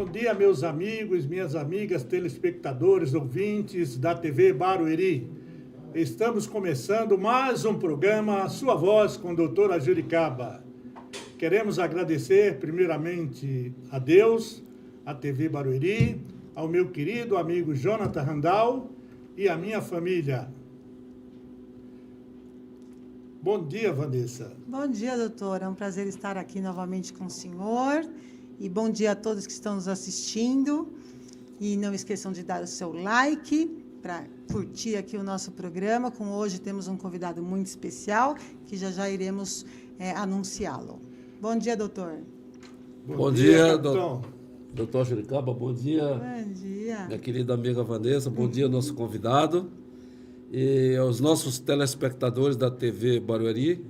Bom dia, meus amigos, minhas amigas, telespectadores, ouvintes da TV Barueri. Estamos começando mais um programa, Sua Voz, com a doutora Juricaba. Queremos agradecer, primeiramente, a Deus, a TV Barueri, ao meu querido amigo Jonathan Randall e à minha família. Bom dia, Vanessa. Bom dia, doutor. É um prazer estar aqui novamente com o senhor. E bom dia a todos que estão nos assistindo. E não esqueçam de dar o seu like para curtir aqui o nosso programa. Com hoje temos um convidado muito especial que já iremos anunciá-lo. Bom dia, doutor. Bom dia, capitão. doutor Juricaba. Bom dia. Bom dia. Minha querida amiga Vanessa. Bom dia, nosso convidado. E aos nossos telespectadores da TV Barueri,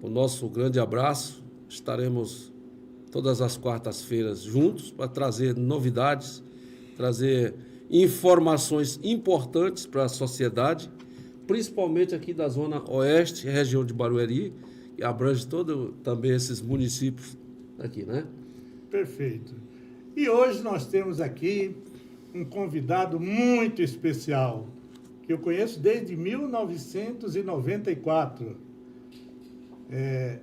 o nosso grande abraço. Estaremos todas as quartas-feiras juntos para trazer novidades, trazer informações importantes para a sociedade, principalmente aqui da Zona Oeste, região de Barueri, que abrange todo também esses municípios aqui, né? Perfeito. E hoje nós temos aqui um convidado muito especial, que eu conheço desde 1994.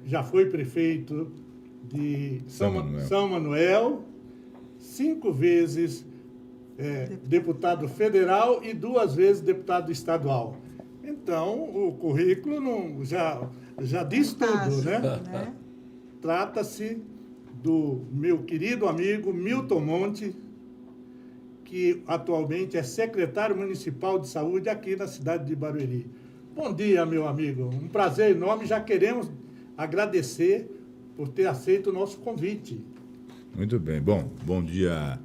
Já foi prefeito de São Manuel, 5 vezes deputado federal e 2 vezes deputado estadual. Então, o currículo já diz tudo, né? Trata-se do meu querido amigo Milton Monte, que atualmente é secretário municipal de saúde aqui na cidade de Barueri. Bom dia, meu amigo. Um prazer enorme. Já queremos agradecer por ter aceito o nosso convite. Muito bem. Bom dia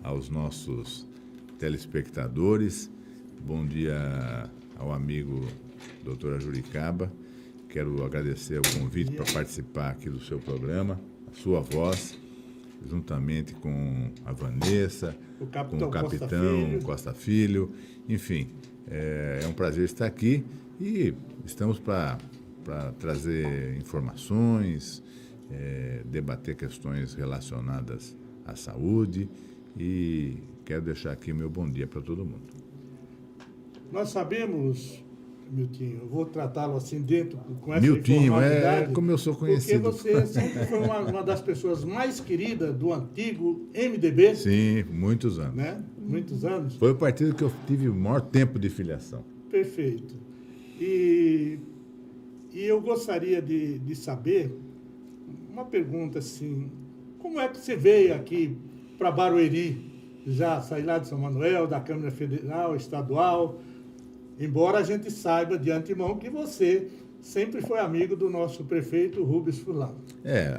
aos nossos telespectadores. Bom dia ao amigo doutora Juricaba. Quero agradecer o convite para participar aqui do seu programa, a sua voz, juntamente com a Vanessa, com o capitão Costa Filho. Enfim, é um prazer estar aqui e estamos para trazer informações, debater questões relacionadas à saúde e quero deixar aqui meu bom dia para todo mundo. Nós sabemos, Miltinho, eu vou tratá-lo assim dentro com essa Miltinho, informalidade, como eu sou conhecido. Porque você sempre foi uma das pessoas mais queridas do antigo MDB. Sim, muitos anos. Né? Muitos anos. Foi o partido que eu tive o maior tempo de filiação. Perfeito. E eu gostaria de saber, uma pergunta assim, como é que você veio aqui para Barueri, já saí lá de São Manuel, da Câmara Federal, Estadual, embora a gente saiba de antemão que você sempre foi amigo do nosso prefeito Rubens Furlan.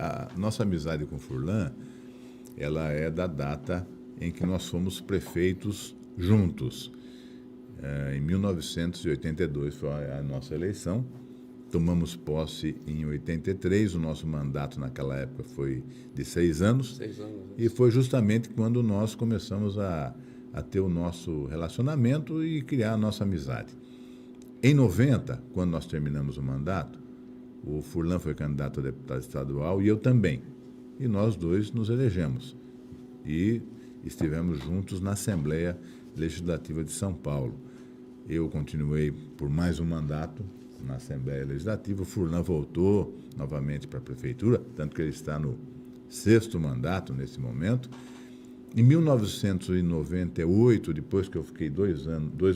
A nossa amizade com Furlan, ela é da data em que nós fomos prefeitos juntos. Em 1982 foi a nossa eleição. Tomamos posse em 83, o nosso mandato naquela época foi de 6 anos. 6 anos. E foi justamente quando nós começamos a ter o nosso relacionamento e criar a nossa amizade. Em 90, quando nós terminamos o mandato, o Furlan foi candidato a deputado estadual e eu também. E nós dois nos elegemos. E estivemos juntos na Assembleia Legislativa de São Paulo. Eu continuei por mais um mandato na Assembleia Legislativa. O Furlan voltou novamente para a Prefeitura, tanto que ele está no 6º mandato nesse momento. Em 1998, depois que eu fiquei 2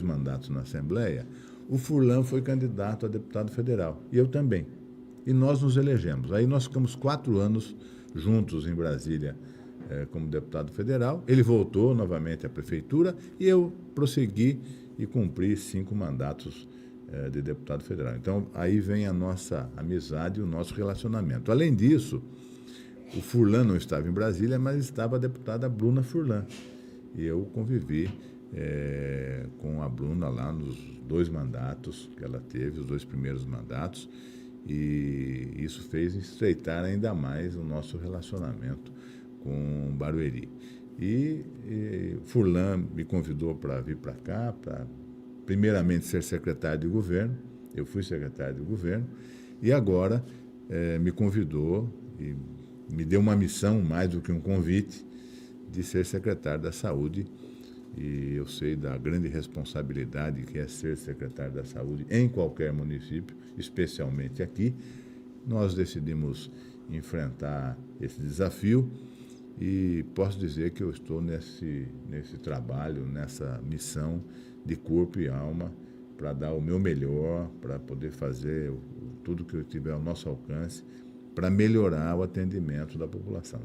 mandatos na Assembleia, o Furlan foi candidato a deputado federal, e eu também. E nós nos elegemos. Aí nós ficamos 4 anos juntos em Brasília como deputado federal. Ele voltou novamente à Prefeitura e eu prossegui e cumpri 5 mandatos de deputado federal. Então, aí vem a nossa amizade e o nosso relacionamento. Além disso, o Furlan não estava em Brasília, mas estava a deputada Bruna Furlan. E eu convivi com a Bruna lá nos 2 mandatos que ela teve, os 2 primeiros mandatos, e isso fez estreitar ainda mais o nosso relacionamento com Barueri. E Furlan me convidou para vir para cá, para primeiramente ser secretário de governo. Eu fui secretário de governo e agora me convidou e me deu uma missão, mais do que um convite, de ser secretário da Saúde. E eu sei da grande responsabilidade que é ser secretário da Saúde em qualquer município, especialmente aqui. Nós decidimos enfrentar esse desafio e posso dizer que eu estou nesse trabalho, nessa missão de corpo e alma para dar o meu melhor, para poder fazer tudo que eu tiver ao nosso alcance para melhorar o atendimento da população.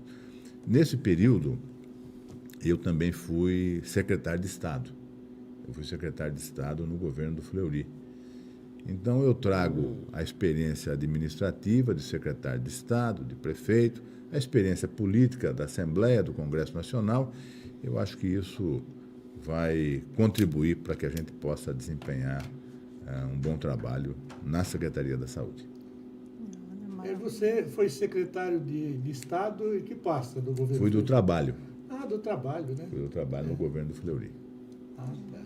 Nesse período, eu também fui secretário de Estado. Eu fui secretário de Estado no governo do Fleury. Então, eu trago a experiência administrativa de secretário de Estado, de prefeito, a experiência política da Assembleia, do Congresso Nacional. Eu acho que isso vai contribuir para que a gente possa desempenhar um bom trabalho na Secretaria da Saúde. Você foi secretário de Estado e que pasta do governo? Fui do Trabalho. Ah, do Trabalho, né? Fui do Trabalho no governo do Fleury. Ah, tá.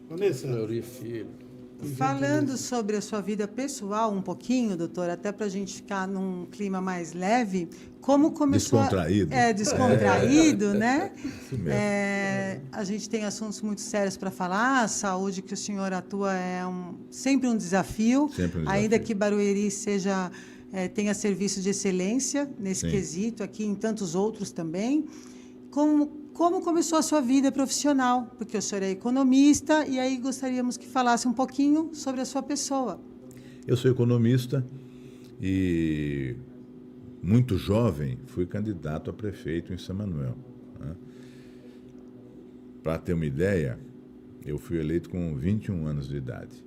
Vanessa. Fleury Filho. Falando sobre a sua vida pessoal um pouquinho, doutor, até para a gente ficar num clima mais leve, como começou... Descontraído. Descontraído, né? Isso mesmo. A gente tem assuntos muito sérios para falar, a saúde que o senhor atua é sempre um desafio, Sempre um desafio. ainda que Barueri tenha serviço de excelência nesse Sim. quesito, aqui em tantos outros também. Como começou a sua vida profissional? Porque o senhor é economista e aí gostaríamos que falasse um pouquinho sobre a sua pessoa. Eu sou economista e, muito jovem, fui candidato a prefeito em São Manuel. Né? Para ter uma ideia, eu fui eleito com 21 anos de idade.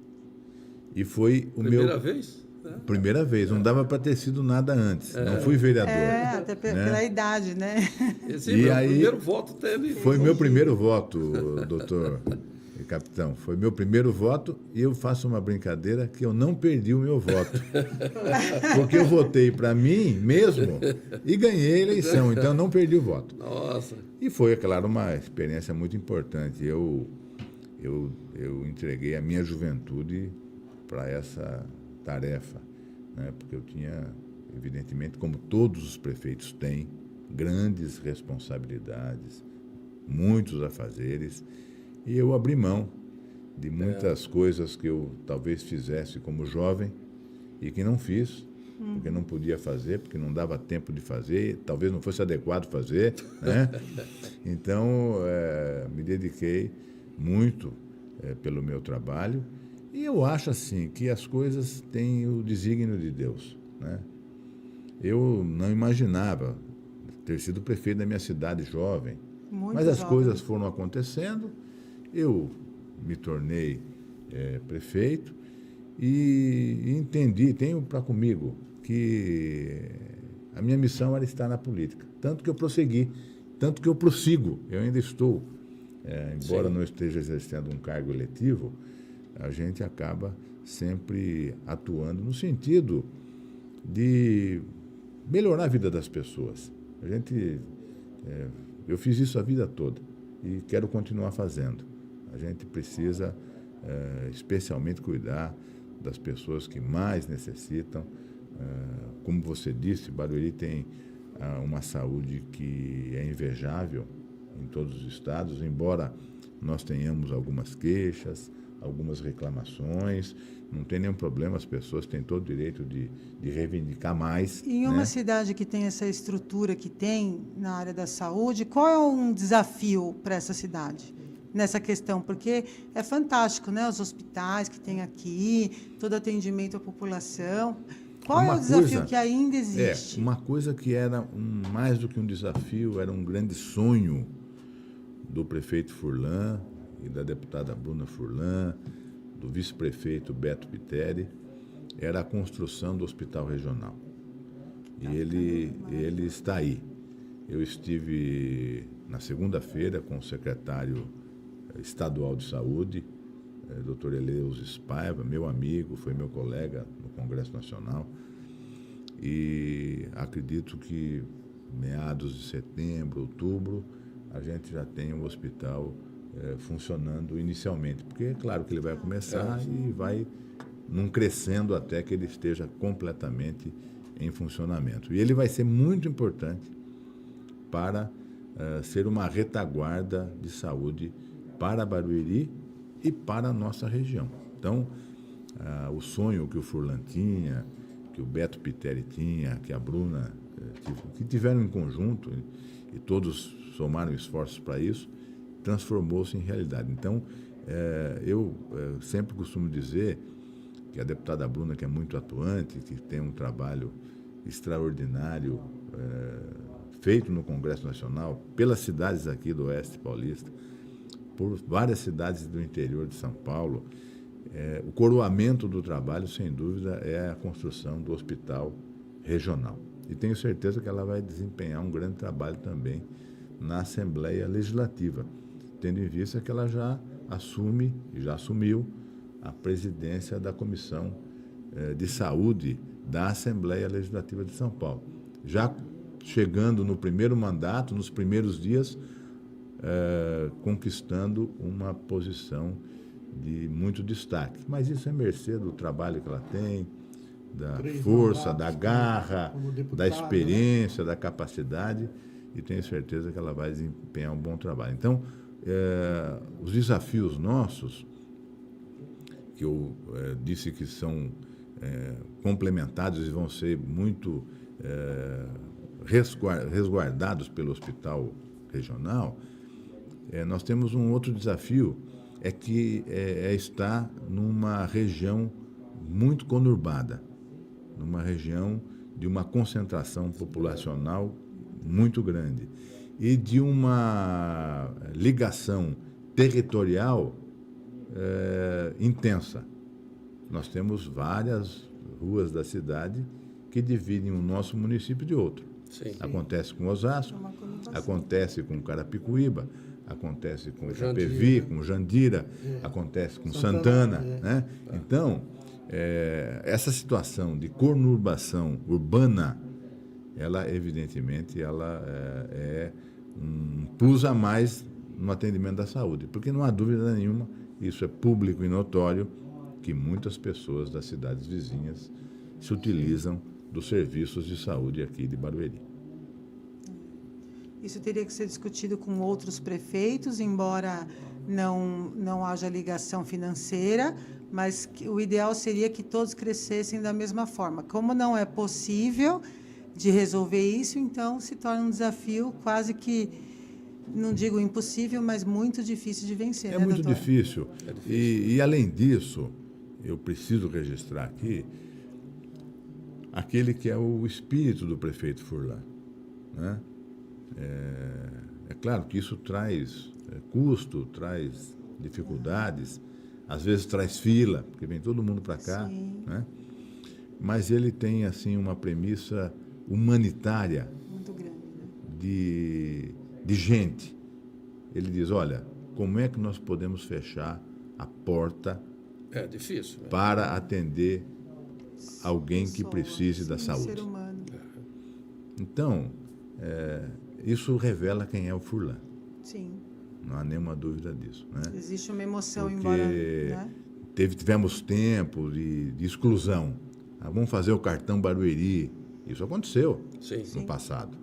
E foi o Primeira vez? Primeira vez, não dava para ter sido nada antes. Não fui vereador. Até pela idade, né? Esse aí, primeiro voto teve... Foi meu primeiro voto, doutor e capitão. Foi meu primeiro voto e eu faço uma brincadeira que eu não perdi o meu voto. Porque eu votei para mim mesmo e ganhei a eleição, então eu não perdi o voto. Nossa. E foi, é claro, uma experiência muito importante. Eu entreguei a minha juventude para essa tarefa, né? Porque eu tinha, evidentemente, como todos os prefeitos têm, grandes responsabilidades, muitos afazeres, e eu abri mão de muitas coisas que eu talvez fizesse como jovem e que não fiz, porque não podia fazer, porque não dava tempo de fazer, talvez não fosse adequado fazer, né? Então, me dediquei muito pelo meu trabalho. E eu acho assim que as coisas têm o desígnio de Deus, né? Eu não imaginava ter sido prefeito da minha cidade jovem, mas as coisas foram acontecendo. Eu me tornei prefeito e entendi, tenho para comigo que a minha missão era estar na política, tanto que eu prossegui, tanto que eu prossigo, eu ainda estou, embora não esteja exercendo um cargo eletivo. A gente acaba sempre atuando no sentido de melhorar a vida das pessoas. Eu fiz isso a vida toda e quero continuar fazendo. A gente precisa especialmente cuidar das pessoas que mais necessitam. Como você disse, Barueri tem uma saúde que é invejável em todos os estados, embora nós tenhamos algumas queixas, algumas reclamações, não tem nenhum problema, as pessoas têm todo o direito de reivindicar mais. Em uma cidade que tem essa estrutura que tem na área da saúde, qual é um desafio para essa cidade nessa questão? Porque é fantástico, né? Os hospitais que tem aqui, todo atendimento à população. Qual é o desafio que ainda existe? Uma coisa que era mais do que um desafio, era um grande sonho do prefeito Furlan e da deputada Bruna Furlan, do vice-prefeito Beto Piteri, era a construção do hospital regional. E ele está aí. Eu estive na segunda-feira com o secretário estadual de saúde, Dr. Eleus Paiva, meu amigo, foi meu colega no Congresso Nacional, e acredito que meados de setembro, outubro, a gente já tem um hospital funcionando inicialmente, porque é claro que ele vai começar e vai num crescendo até que ele esteja completamente em funcionamento. E ele vai ser muito importante para ser uma retaguarda de saúde para Barueri e para a nossa região. Então, o sonho que o Furlan tinha, que o Beto Piteri tinha, que a Bruna, que tiveram em conjunto, e todos somaram esforços para isso, transformou-se em realidade. Então, eu sempre costumo dizer que a deputada Bruna, que é muito atuante, que tem um trabalho extraordinário feito no Congresso Nacional, pelas cidades aqui do Oeste Paulista, por várias cidades do interior de São Paulo, o coroamento do trabalho, sem dúvida, é a construção do hospital regional. E tenho certeza que ela vai desempenhar um grande trabalho também na Assembleia Legislativa, tendo em vista que ela já assume, e já assumiu, a presidência da Comissão de Saúde da Assembleia Legislativa de São Paulo. Já chegando no primeiro mandato, nos primeiros dias, conquistando uma posição de muito destaque. Mas isso é mercê do trabalho que ela tem, da força, da garra, da experiência, da capacidade, e tenho certeza que ela vai desempenhar um bom trabalho. Então, os desafios nossos, que eu disse que são complementados e vão ser muito resguardados pelo hospital regional, nós temos um outro desafio, que estar numa região muito conurbada, numa região de uma concentração populacional muito grande e de uma ligação territorial intensa. Nós temos várias ruas da cidade que dividem o nosso município de outro. Sim. Acontece com Osasco, acontece com Carapicuíba, acontece com Itapevi, com Jandira, acontece com Santana. Né? Então, essa situação de conurbação urbana, ela, evidentemente, ela é um plus a mais no atendimento da saúde, porque não há dúvida nenhuma, isso é público e notório, que muitas pessoas das cidades vizinhas se utilizam dos serviços de saúde aqui de Barueri. Isso teria que ser discutido com outros prefeitos, embora não haja ligação financeira, mas o ideal seria que todos crescessem da mesma forma. Como não é possível de resolver isso, então se torna um desafio quase que, não digo impossível, mas muito difícil de vencer. É, né, muito doutor? difícil. E, além disso, eu preciso registrar aqui aquele que é o espírito do prefeito Furlan, né? É claro que isso traz custo, traz dificuldades, às vezes traz fila, porque vem todo mundo para cá, né? Mas ele tem assim uma premissa humanitária Muito grande, né? de gente. Ele diz, olha, como é que nós podemos fechar a porta difícil, né? para atender alguém que precise da saúde? Ser humano. Então, isso revela quem é o Furlan. Sim. Não há nenhuma dúvida disso, né? Existe uma emoção, Porque embora... Né? tivemos tempo de exclusão. Vamos fazer o cartão Barueri. Isso aconteceu no passado.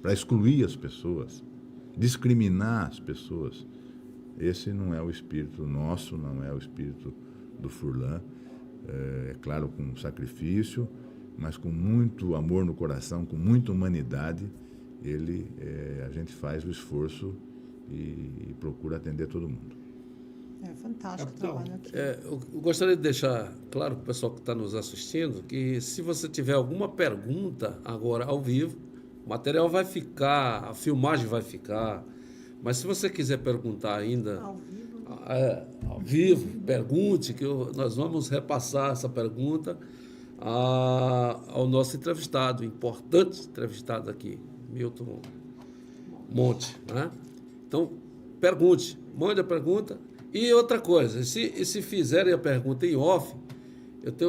Para excluir as pessoas, discriminar as pessoas. Esse não é o espírito nosso, não é o espírito do Furlan. É claro, com sacrifício, mas com muito amor no coração, com muita humanidade, a gente faz o esforço e procura atender todo mundo. É fantástico o trabalho aqui. Eu gostaria de deixar claro para o pessoal que está nos assistindo que se você tiver alguma pergunta agora ao vivo, o material vai ficar, a filmagem vai ficar, mas se você quiser perguntar ainda ao vivo, pergunte, que nós vamos repassar essa pergunta ao nosso entrevistado, importante entrevistado aqui, Milton Monte, né? Então, pergunte, mande a pergunta. E outra coisa, se fizerem a pergunta em off,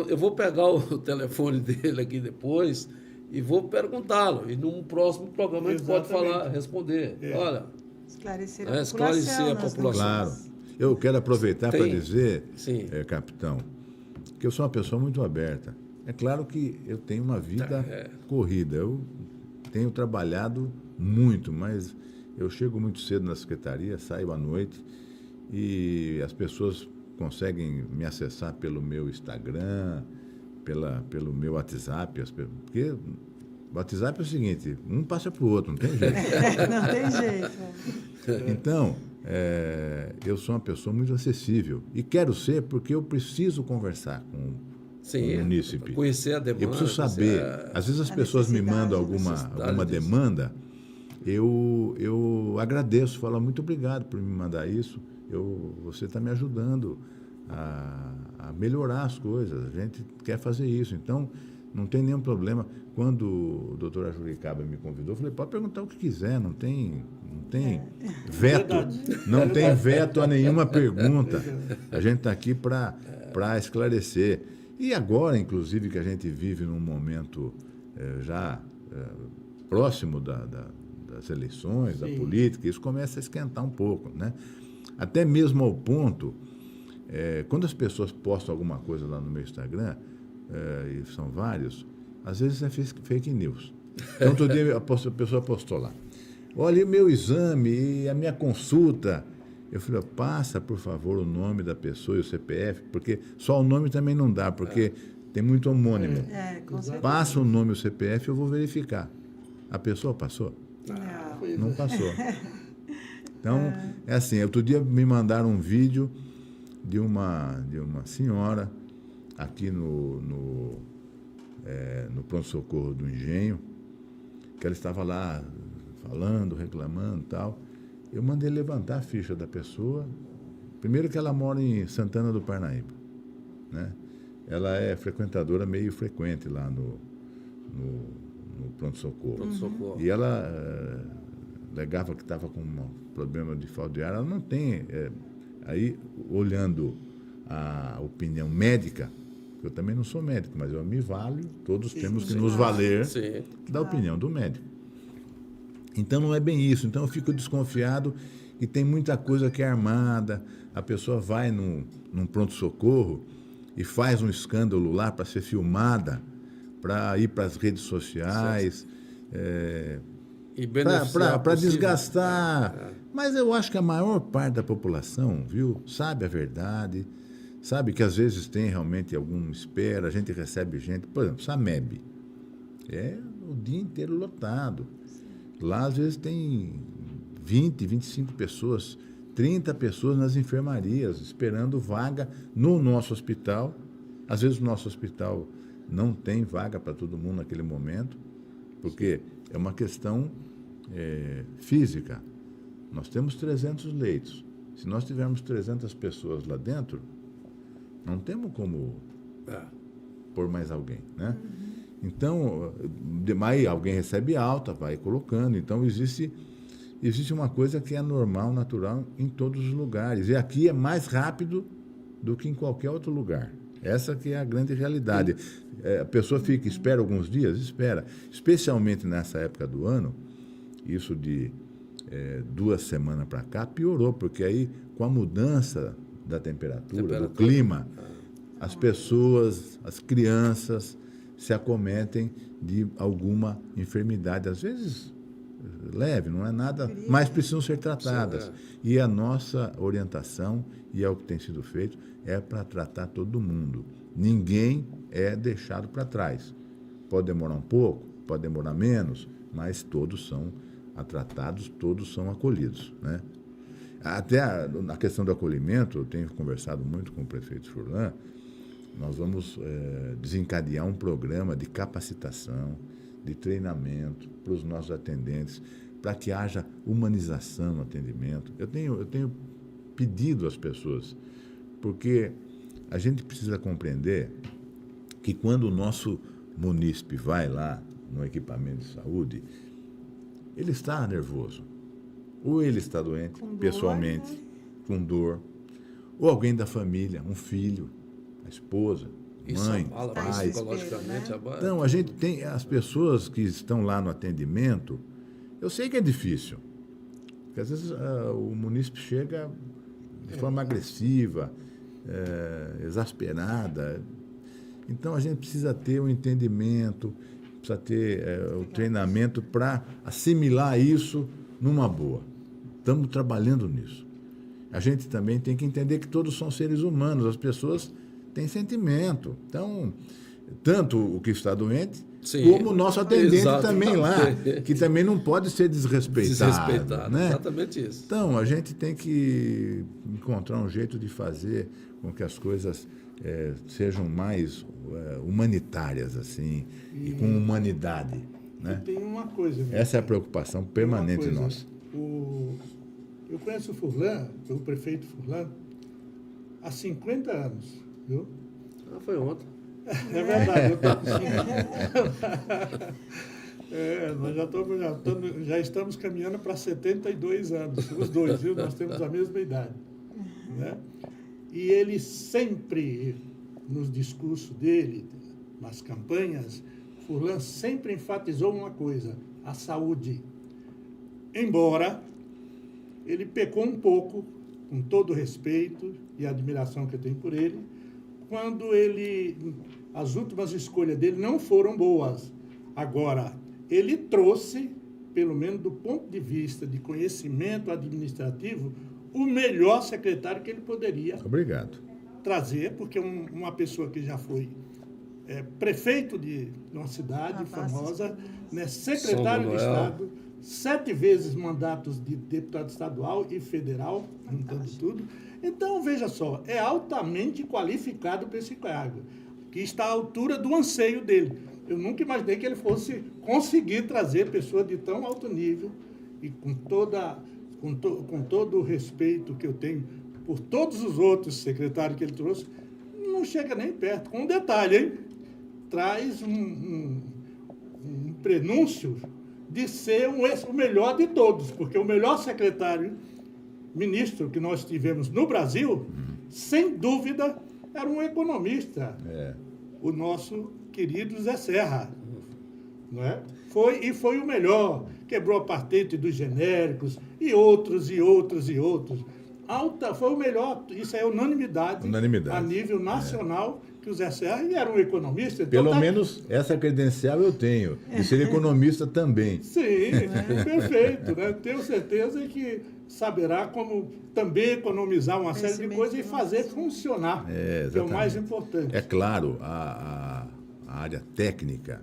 eu vou pegar o telefone dele aqui depois e vou perguntá-lo. E num próximo programa a gente pode responder. Olha, Esclarecer a população. Claro. Eu quero aproveitar para dizer, capitão, que eu sou uma pessoa muito aberta. É claro que eu tenho uma vida corrida. Eu tenho trabalhado muito, mas Eu chego muito cedo na secretaria, saio à noite e as pessoas conseguem me acessar pelo meu Instagram, pelo meu WhatsApp, porque o WhatsApp é o seguinte, um passa para o outro, não tem jeito. Não tem jeito. Então, eu sou uma pessoa muito acessível e quero ser porque eu preciso conversar com o munícipe. Conhecer a demanda. Eu preciso saber. Às vezes as pessoas me mandam alguma demanda, eu agradeço, falo muito obrigado por me mandar isso. Você está me ajudando a melhorar as coisas. A gente quer fazer isso. Então, não tem nenhum problema. Quando o doutor Ajuricaba me convidou, eu falei, pode perguntar o que quiser, não tem veto. Não tem veto a nenhuma pergunta. A gente está aqui para esclarecer. E agora, inclusive, que a gente vive num momento já próximo das eleições, da política, isso começa a esquentar um pouco, né? Até mesmo ao ponto, quando as pessoas postam alguma coisa lá no meu Instagram, e são vários, às vezes é fake news. Então, outro dia a pessoa postou lá, olha o meu exame e a minha consulta. Eu falei, passa, por favor, o nome da pessoa e o CPF, porque só o nome também não dá, porque tem muito homônimo. Com certeza. Passa o nome e o CPF, eu vou verificar. A pessoa passou? Não passou. Então, é assim, outro dia me mandaram um vídeo de uma senhora aqui no pronto-socorro do Engenho, que ela estava lá falando, reclamando e tal. Eu mandei levantar a ficha da pessoa. Primeiro que ela mora em Santana do Parnaíba, né? Ela é frequentadora meio frequente lá no pronto-socorro. E ela alegava que estava com um problema de falta de ar. Ela não tem... aí, olhando a opinião médica, eu também não sou médico, mas eu me valho, todos temos que nos valer da opinião do médico. Então, não é bem isso. Então, eu fico desconfiado e tem muita coisa que é armada. A pessoa vai num pronto-socorro e faz um escândalo lá para ser filmada, para ir para as redes sociais, para desgastar. Mas eu acho que a maior parte da população, viu, sabe a verdade, sabe que às vezes tem realmente alguma espera, a gente recebe gente, por exemplo, Sameb, é o dia inteiro lotado. Lá, às vezes, tem 20, 25 pessoas, 30 pessoas nas enfermarias, esperando vaga no nosso hospital. Às vezes, o nosso hospital não tem vaga para todo mundo naquele momento, porque é uma questão física. Nós temos 300 leitos. Se nós tivermos 300 pessoas lá dentro, não temos como pôr mais alguém, né? Então, aí alguém recebe alta, vai colocando. Então, existe uma coisa que é normal, natural em todos os lugares. E aqui é mais rápido do que em qualquer outro lugar. Essa que é a grande realidade. A pessoa espera alguns dias? Espera. Especialmente nessa época do ano, isso de 2 semanas para cá, piorou, porque aí, com a mudança da temperatura, do clima, as pessoas, as crianças se acometem de alguma enfermidade, às vezes leve, não é nada, mas precisam ser tratadas. E a nossa orientação, e é o que tem sido feito, é para tratar todo mundo. Ninguém é deixado para trás. Pode demorar um pouco, pode demorar menos, mas todos são tratados, todos são acolhidos, né? Até na questão do acolhimento, eu tenho conversado muito com o prefeito Furlan. Nós vamos desencadear um programa de capacitação, de treinamento para os nossos atendentes, para que haja humanização no atendimento. Eu tenho pedido às pessoas, porque a gente precisa compreender que quando o nosso munícipe vai lá no equipamento de saúde, ele está nervoso, ou ele está doente, pessoalmente, com dor, ou alguém da família, um filho, a esposa, mãe, pai. Psicologicamente, Então, a gente tem as pessoas que estão lá no atendimento, eu sei que é difícil, porque às vezes o munícipe chega de forma agressiva, exasperada. Então, a gente precisa ter o entendimento, precisa ter o treinamento para assimilar isso numa boa. Estamos trabalhando nisso. A gente também tem que entender que todos são seres humanos, as pessoas têm sentimento. Então, tanto o que está doente, Sim, como o nosso atendente exatamente. também lá, que também não pode ser desrespeitado. Né? Exatamente isso. Então, a gente tem que encontrar um jeito de fazer com que as coisas sejam mais humanitárias, assim, e com humanidade. Né? E tem uma coisa. Essa é a preocupação permanente nossa. Eu conheço o Furlan, o prefeito Furlan, há 50 anos, viu? Foi ontem. É verdade, eu estou com 50. Nós já estamos caminhando para 72 anos, os dois, viu? Nós temos a mesma idade. Né? E ele sempre, nos discursos dele, nas campanhas, Furlan sempre enfatizou uma coisa, a saúde. Embora ele pecou um pouco, com todo o respeito e admiração que eu tenho por ele, quando as últimas escolhas dele não foram boas. Agora, ele trouxe, pelo menos do ponto de vista de conhecimento administrativo, o melhor secretário que ele poderia trazer, porque uma pessoa que já foi prefeito de uma cidade famosa, né, secretário de Estado, 7 vezes mandatos de deputado estadual e federal, juntando tudo. Então, veja só, é altamente qualificado para esse cargo, que está à altura do anseio dele. Eu nunca imaginei que ele fosse conseguir trazer pessoa de tão alto nível e com todo o respeito que eu tenho por todos os outros secretários que ele trouxe, não chega nem perto. Com um detalhe, hein? Traz um prenúncio de ser o melhor de todos, porque o melhor ministro que nós tivemos no Brasil, sem dúvida, era um economista, o nosso querido Zé Serra. Não é? Foi o melhor, quebrou a patente dos genéricos e outros. Foi o melhor, isso é unanimidade. A nível nacional, que o Zé Serra era um economista. Então Pelo menos essa credencial eu tenho, de ser economista também. Sim, perfeito. Né? Tenho certeza que saberá como também economizar uma série de coisas e fazer funcionar, que é o mais importante. É claro, a área técnica,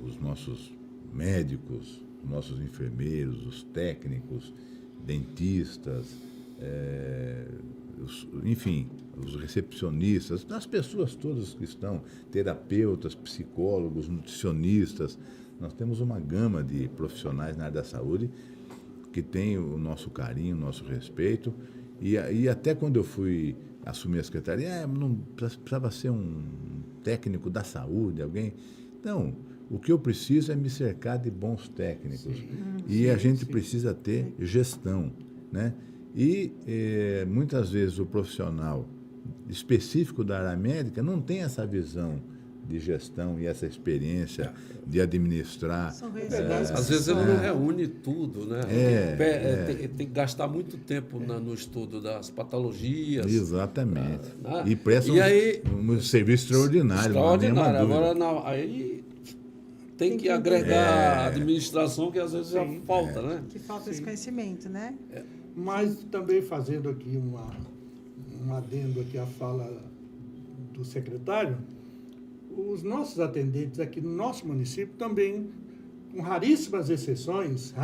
os nossos médicos, os nossos enfermeiros, os técnicos, dentistas, enfim, os recepcionistas, as pessoas todas que estão, terapeutas, psicólogos, nutricionistas, nós temos uma gama de profissionais na área da saúde que tem o nosso carinho, o nosso respeito, e até quando eu fui assumir a secretaria, não precisava ser um técnico da saúde, alguém. Não, o que eu preciso é me cercar de bons técnicos. A gente precisa ter gestão, né? E muitas vezes o profissional específico da área médica não tem essa visão de gestão e essa experiência de administrar. Às vezes ele não reúne tudo, né? Tem que gastar muito tempo no estudo das patologias. Exatamente. E presta um serviço extraordinário. Extraordinário. Agora, aí tem que agregar a administração, que às vezes já falta, né? Que falta esse conhecimento, né? Mas também fazendo aqui um adendo aqui à fala do secretário, os nossos atendentes aqui no nosso município também, com raríssimas exceções,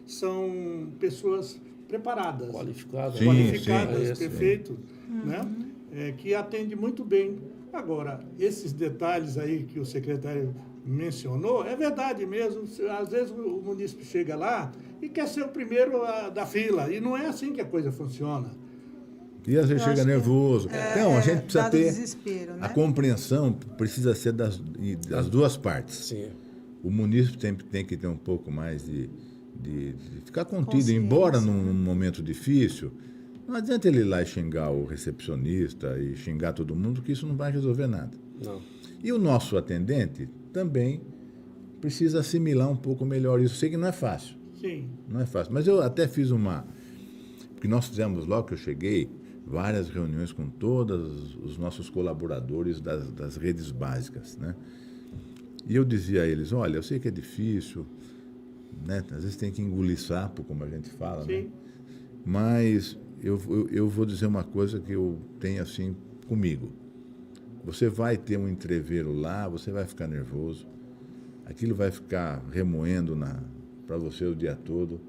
são pessoas preparadas. Qualificadas. Perfeito, né? Que atendem muito bem. Agora, esses detalhes aí que o secretário mencionou, é verdade mesmo. Às vezes o município chega lá e quer ser o primeiro da fila, e não é assim que a coisa funciona. E às vezes chega nervoso. Então, a gente precisa ter... Desespero, né? A compreensão precisa ser das duas partes. Sim. O munícipe tem que ter um pouco mais de ficar contido. Embora num momento difícil, não adianta ele ir lá e xingar o recepcionista e xingar todo mundo, que isso não vai resolver nada. Não. E o nosso atendente também precisa assimilar um pouco melhor isso. Sei que não é fácil. Sim. Não é fácil. Mas eu até fiz porque nós fizemos logo que eu cheguei, várias reuniões com todos os nossos colaboradores das redes básicas, né? E eu dizia a eles, olha, eu sei que é difícil, né? Às vezes tem que engolir sapo, como a gente fala, né? Sim. Mas eu vou dizer uma coisa que eu tenho assim comigo. Você vai ter um entreveiro lá, você vai ficar nervoso, aquilo vai ficar remoendo para você o dia todo,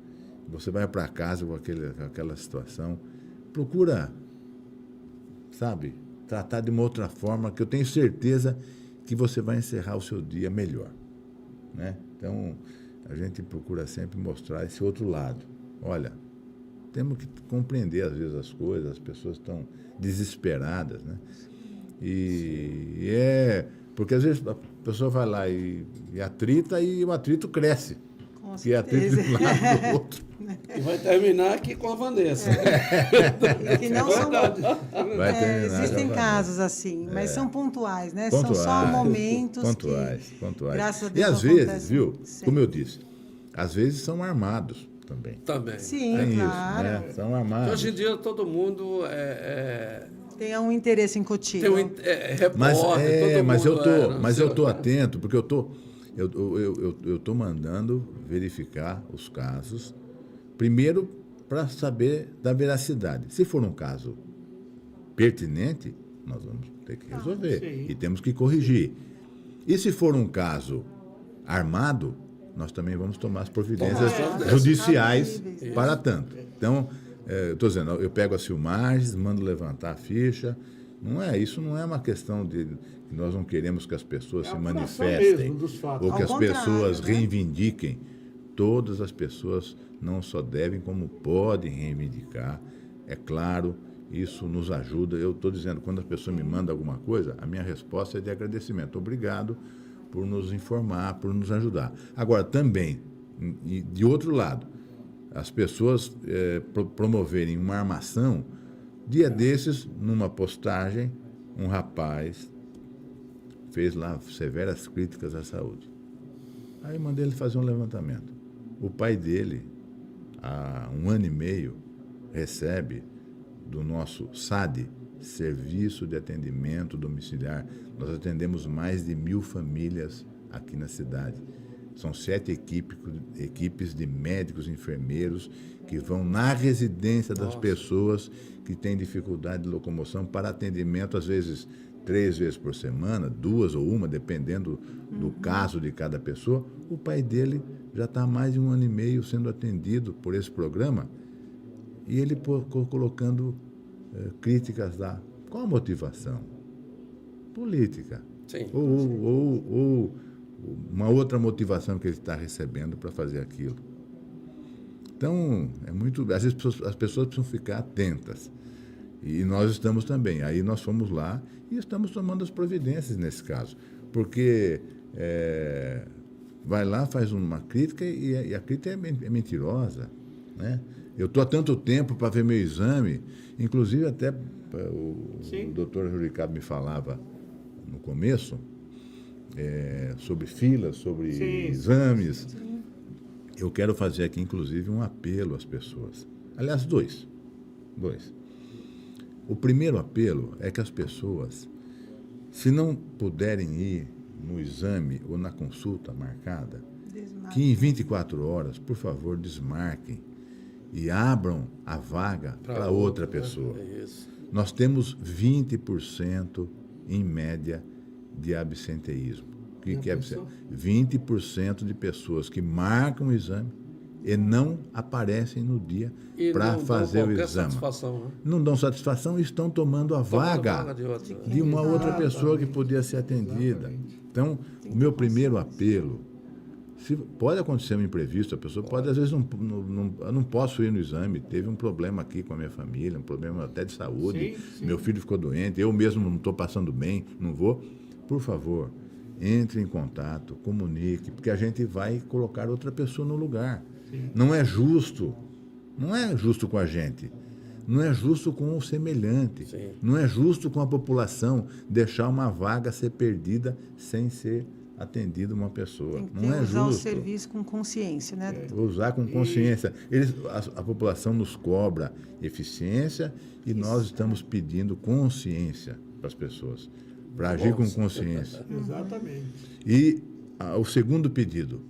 você vai para casa com aquela situação. Procura, sabe, tratar de uma outra forma, que eu tenho certeza que você vai encerrar o seu dia melhor, né? Então, a gente procura sempre mostrar esse outro lado. Olha, temos que compreender, às vezes, as coisas, as pessoas estão desesperadas, né? Porque, às vezes, a pessoa vai lá e atrita, e o atrito cresce. Com E atrito de um lado do outro. E vai terminar aqui com a Vanessa. E que não são, Vai terminar existem com a casos assim, mas são pontuais, né? Pontuais, são só momentos pontuais. graças a E Deus, às vezes, acontecem viu, sempre. como eu disse, às vezes são armados também. Também. Sim, Tem claro. isso, né? São Porque armados. hoje em dia todo mundo Tem um interesse incutível. tem repórter, Mas, todo mas mundo eu tô atento, porque eu tô mandando verificar os casos, primeiro para saber da veracidade. Se for um caso pertinente, nós vamos ter que resolver sim. e temos que corrigir. E se for um caso armado, nós também vamos tomar as providências judiciais Cabíveis. para tanto. Então, estou dizendo, eu pego as filmagens, mando levantar a ficha. Isso não é uma questão de que nós não queremos que as pessoas se apuração manifestem mesmo dos fatos. ou que Ao as contrário, pessoas né? reivindiquem. Todas as pessoas não só devem, como podem reivindicar. É claro, isso nos ajuda. Eu estou dizendo, quando a pessoa me manda alguma coisa, a minha resposta é de agradecimento. Obrigado por nos informar, por nos ajudar. Agora, também, de outro lado, as pessoas promoverem uma armação. Dia desses, numa postagem, um rapaz fez lá severas críticas à saúde. Aí mandei ele fazer um levantamento. O pai dele, há 1 ano e meio, recebe do nosso SAD, Serviço de Atendimento Domiciliar. Nós atendemos mais de 1.000 famílias aqui na cidade. São 7 equipes de médicos e enfermeiros que vão na residência das pessoas que têm dificuldade de locomoção para atendimento, às vezes 3 vezes por semana, 2 ou 1, dependendo do caso de cada pessoa. O pai dele já está há mais de 1 ano e meio sendo atendido por esse programa e ele colocando críticas lá. Qual a motivação? Política. Sim. Ou uma outra motivação que ele está recebendo para fazer aquilo. Então, às vezes as pessoas precisam ficar atentas. E nós estamos também. Aí nós fomos lá e estamos tomando as providências nesse caso. Porque vai lá, faz uma crítica e a crítica é mentirosa, né? Eu estou há tanto tempo para ver meu exame, inclusive até o doutor Ricardo me falava no começo, sobre filas, sobre exames. Sim. Eu quero fazer aqui, inclusive, um apelo às pessoas. Aliás, dois. O primeiro apelo é que as pessoas, se não puderem ir no exame ou na consulta marcada, que em 24 horas, por favor, desmarquem e abram a vaga para outra pessoa. É isso. Nós temos 20% em média de absenteísmo. O que é absenteísmo? 20% de pessoas que marcam o exame e não aparecem no dia para fazer o exame. Satisfação, né? Não dão satisfação e estão tomando a vaga de uma outra pessoa que podia ser atendida. Então, o meu primeiro apelo, pode acontecer um imprevisto, a pessoa pode, às vezes, não posso ir no exame, teve um problema aqui com a minha família, um problema até de saúde, meu filho ficou doente, eu mesmo não estou passando bem, não vou. Por favor, entre em contato, comunique, porque a gente vai colocar outra pessoa no lugar. Não é justo com a gente, não é justo com o semelhante, não é justo com a população deixar uma vaga ser perdida sem ser atendida uma pessoa. Tem que Não é usar o justo. serviço com consciência, né, doutor? Usar com consciência. A população nos cobra eficiência e nós estamos pedindo consciência para as pessoas, para agir com consciência. Exatamente. E o segundo pedido,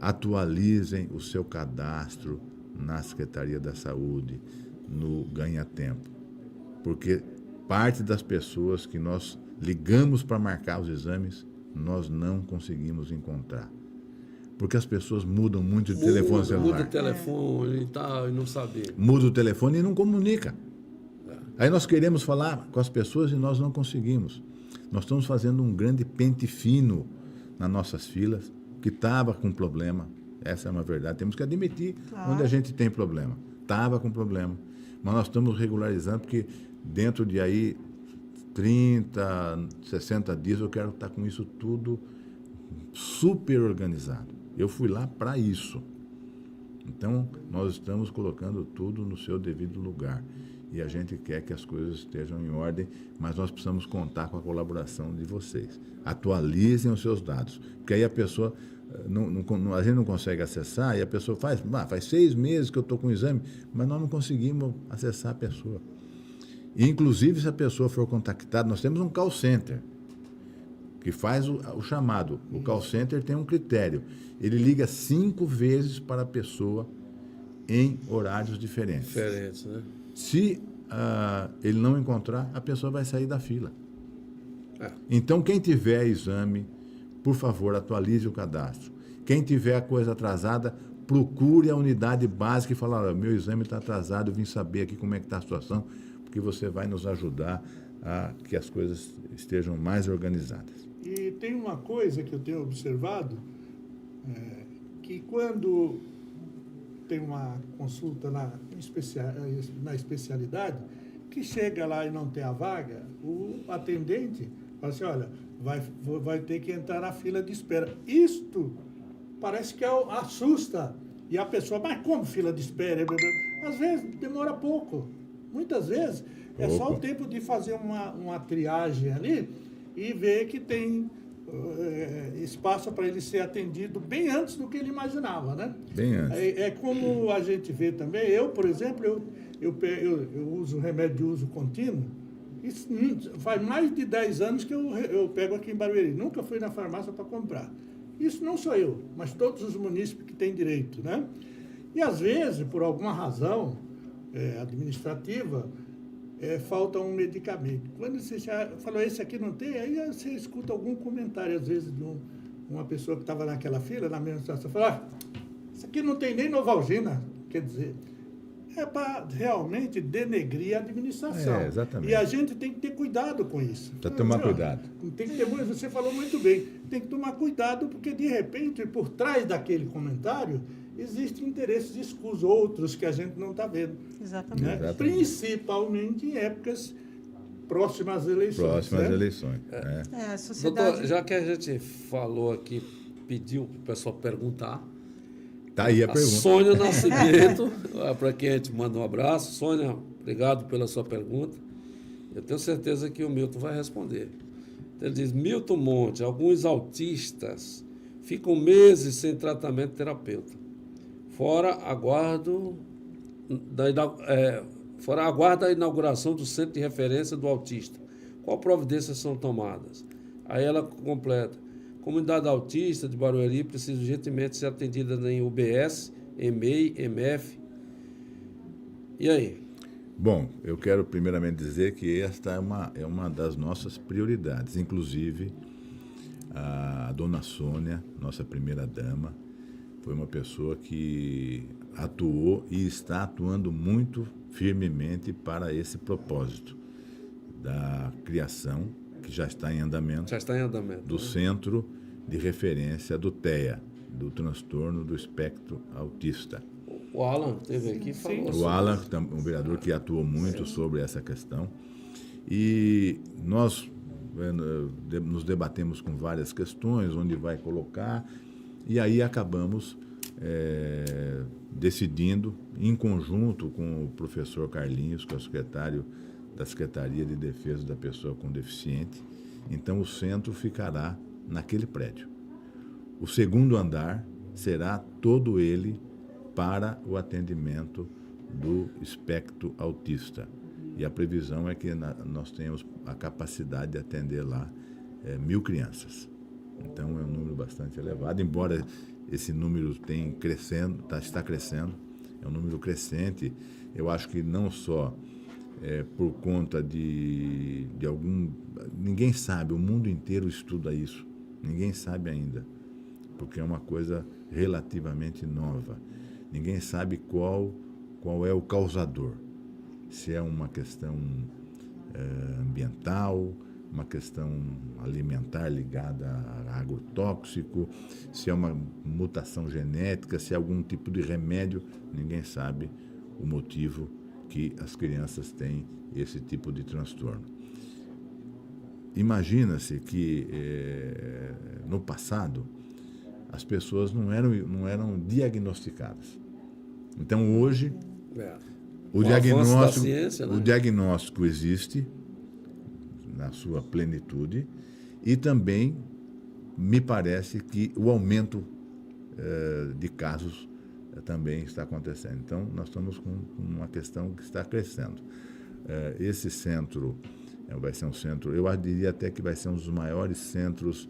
atualizem o seu cadastro na Secretaria da Saúde, no Ganha Tempo. Porque parte das pessoas que nós ligamos para marcar os exames, nós não conseguimos encontrar. Porque as pessoas mudam muito de telefone celular. Muda o telefone e tal, e não saber. Muda o telefone e não comunica. Aí nós queremos falar com as pessoas e nós não conseguimos. Nós estamos fazendo um grande pente fino nas nossas filas, que estava com problema. Essa é uma verdade. Temos que admitir onde a gente tem problema. Estava com problema. Mas nós estamos regularizando, porque dentro de aí 30, 60 dias eu quero estar com isso tudo super organizado. Eu fui lá para isso. Então, nós estamos colocando tudo no seu devido lugar. E a gente quer que as coisas estejam em ordem, mas nós precisamos contar com a colaboração de vocês. Atualizem os seus dados, porque aí a pessoa, a gente não consegue acessar, e a pessoa faz 6 meses que eu estou com o exame, mas nós não conseguimos acessar a pessoa. E, inclusive, se a pessoa for contactada, nós temos um call center, que faz o chamado. O call center tem um critério. Ele liga 5 vezes para a pessoa em horários diferentes. Diferentes, né? Se ele não encontrar, a pessoa vai sair da fila. É. Então, quem tiver exame, por favor, atualize o cadastro. Quem tiver a coisa atrasada, procure a unidade básica e fale, olha, meu exame está atrasado, eu vim saber aqui como é que está a situação, porque você vai nos ajudar a que as coisas estejam mais organizadas. E tem uma coisa que eu tenho observado, que quando tem uma consulta na especialidade, que chega lá e não tem a vaga, o atendente fala assim, olha, vai ter que entrar na fila de espera. Isto parece que assusta. E a pessoa, mas como fila de espera? Às vezes demora pouco. Muitas vezes é só o tempo de fazer uma triagem ali e ver que tem espaço para ele ser atendido bem antes do que ele imaginava, né? Bem antes. É como a gente vê também. Eu, por exemplo, eu uso remédio de uso contínuo. Isso faz mais de 10 anos que eu pego aqui em Barueri. Nunca fui na farmácia para comprar. Isso não sou eu, mas todos os munícipes que têm direito, né? E às vezes, por alguma razão administrativa, falta um medicamento. Quando você já falou, esse aqui não tem, aí você escuta algum comentário, às vezes, de uma pessoa que estava naquela fila, na mesma situação, fala, isso aqui não tem nem Novalgina. Quer dizer, é para realmente denegrir a administração. Exatamente. E a gente tem que ter cuidado com isso. Para tomar cuidado. Tem que ter, você falou muito bem, tem que tomar cuidado, porque, de repente, por trás daquele comentário, existem interesses escusos, outros que a gente não está vendo. Exatamente. Né? Exatamente. Principalmente em épocas próximas às eleições. Próximas né? eleições. A sociedade... Doutor, já que a gente falou aqui, pediu para o pessoal perguntar. Tá aí a pergunta. Sônia Nascimento, para quem a gente manda um abraço. Sônia, obrigado pela sua pergunta. Eu tenho certeza que o Milton vai responder. Ele diz, Milton Monte, alguns autistas ficam meses sem tratamento terapeuta. Fora aguardo da inauguração do centro de referência do autista. Qual providências são tomadas? Aí ela completa. Comunidade autista de Barueri precisa urgentemente ser atendida em UBS, EMEI, MF. E aí? Bom, eu quero primeiramente dizer que esta é uma das nossas prioridades. Inclusive, a dona Sônia, nossa primeira-dama, foi uma pessoa que atuou e está atuando muito firmemente para esse propósito da criação, que já está em andamento, do Centro de Referência do TEA, do transtorno do espectro autista. O Alan esteve aqui e falou. O Alan, um vereador que atuou muito sobre essa questão. E nós nos debatemos com várias questões, onde vai colocar, e aí acabamos decidindo, em conjunto com o professor Carlinhos, que é o secretário da Secretaria de Defesa da Pessoa com Deficiente. Então, o centro ficará naquele prédio. O segundo andar será todo ele para o atendimento do espectro autista. E a previsão é que nós tenhamos a capacidade de atender lá 1.000 crianças. Então é um número bastante elevado, embora esse número está crescendo, é um número crescente. Eu acho que não só por conta de algum... Ninguém sabe, o mundo inteiro estuda isso, ninguém sabe ainda, porque é uma coisa relativamente nova. Ninguém sabe qual é o causador, se é uma questão ambiental, uma questão alimentar ligada a agrotóxico, se é uma mutação genética, se é algum tipo de remédio. Ninguém sabe o motivo que as crianças têm esse tipo de transtorno. Imagina-se que no passado as pessoas não eram diagnosticadas. Então hoje o diagnóstico existe na sua plenitude, e também me parece que o aumento de casos também está acontecendo. Então, nós estamos com uma questão que está crescendo. Esse centro vai ser um centro, eu diria até que vai ser um dos maiores centros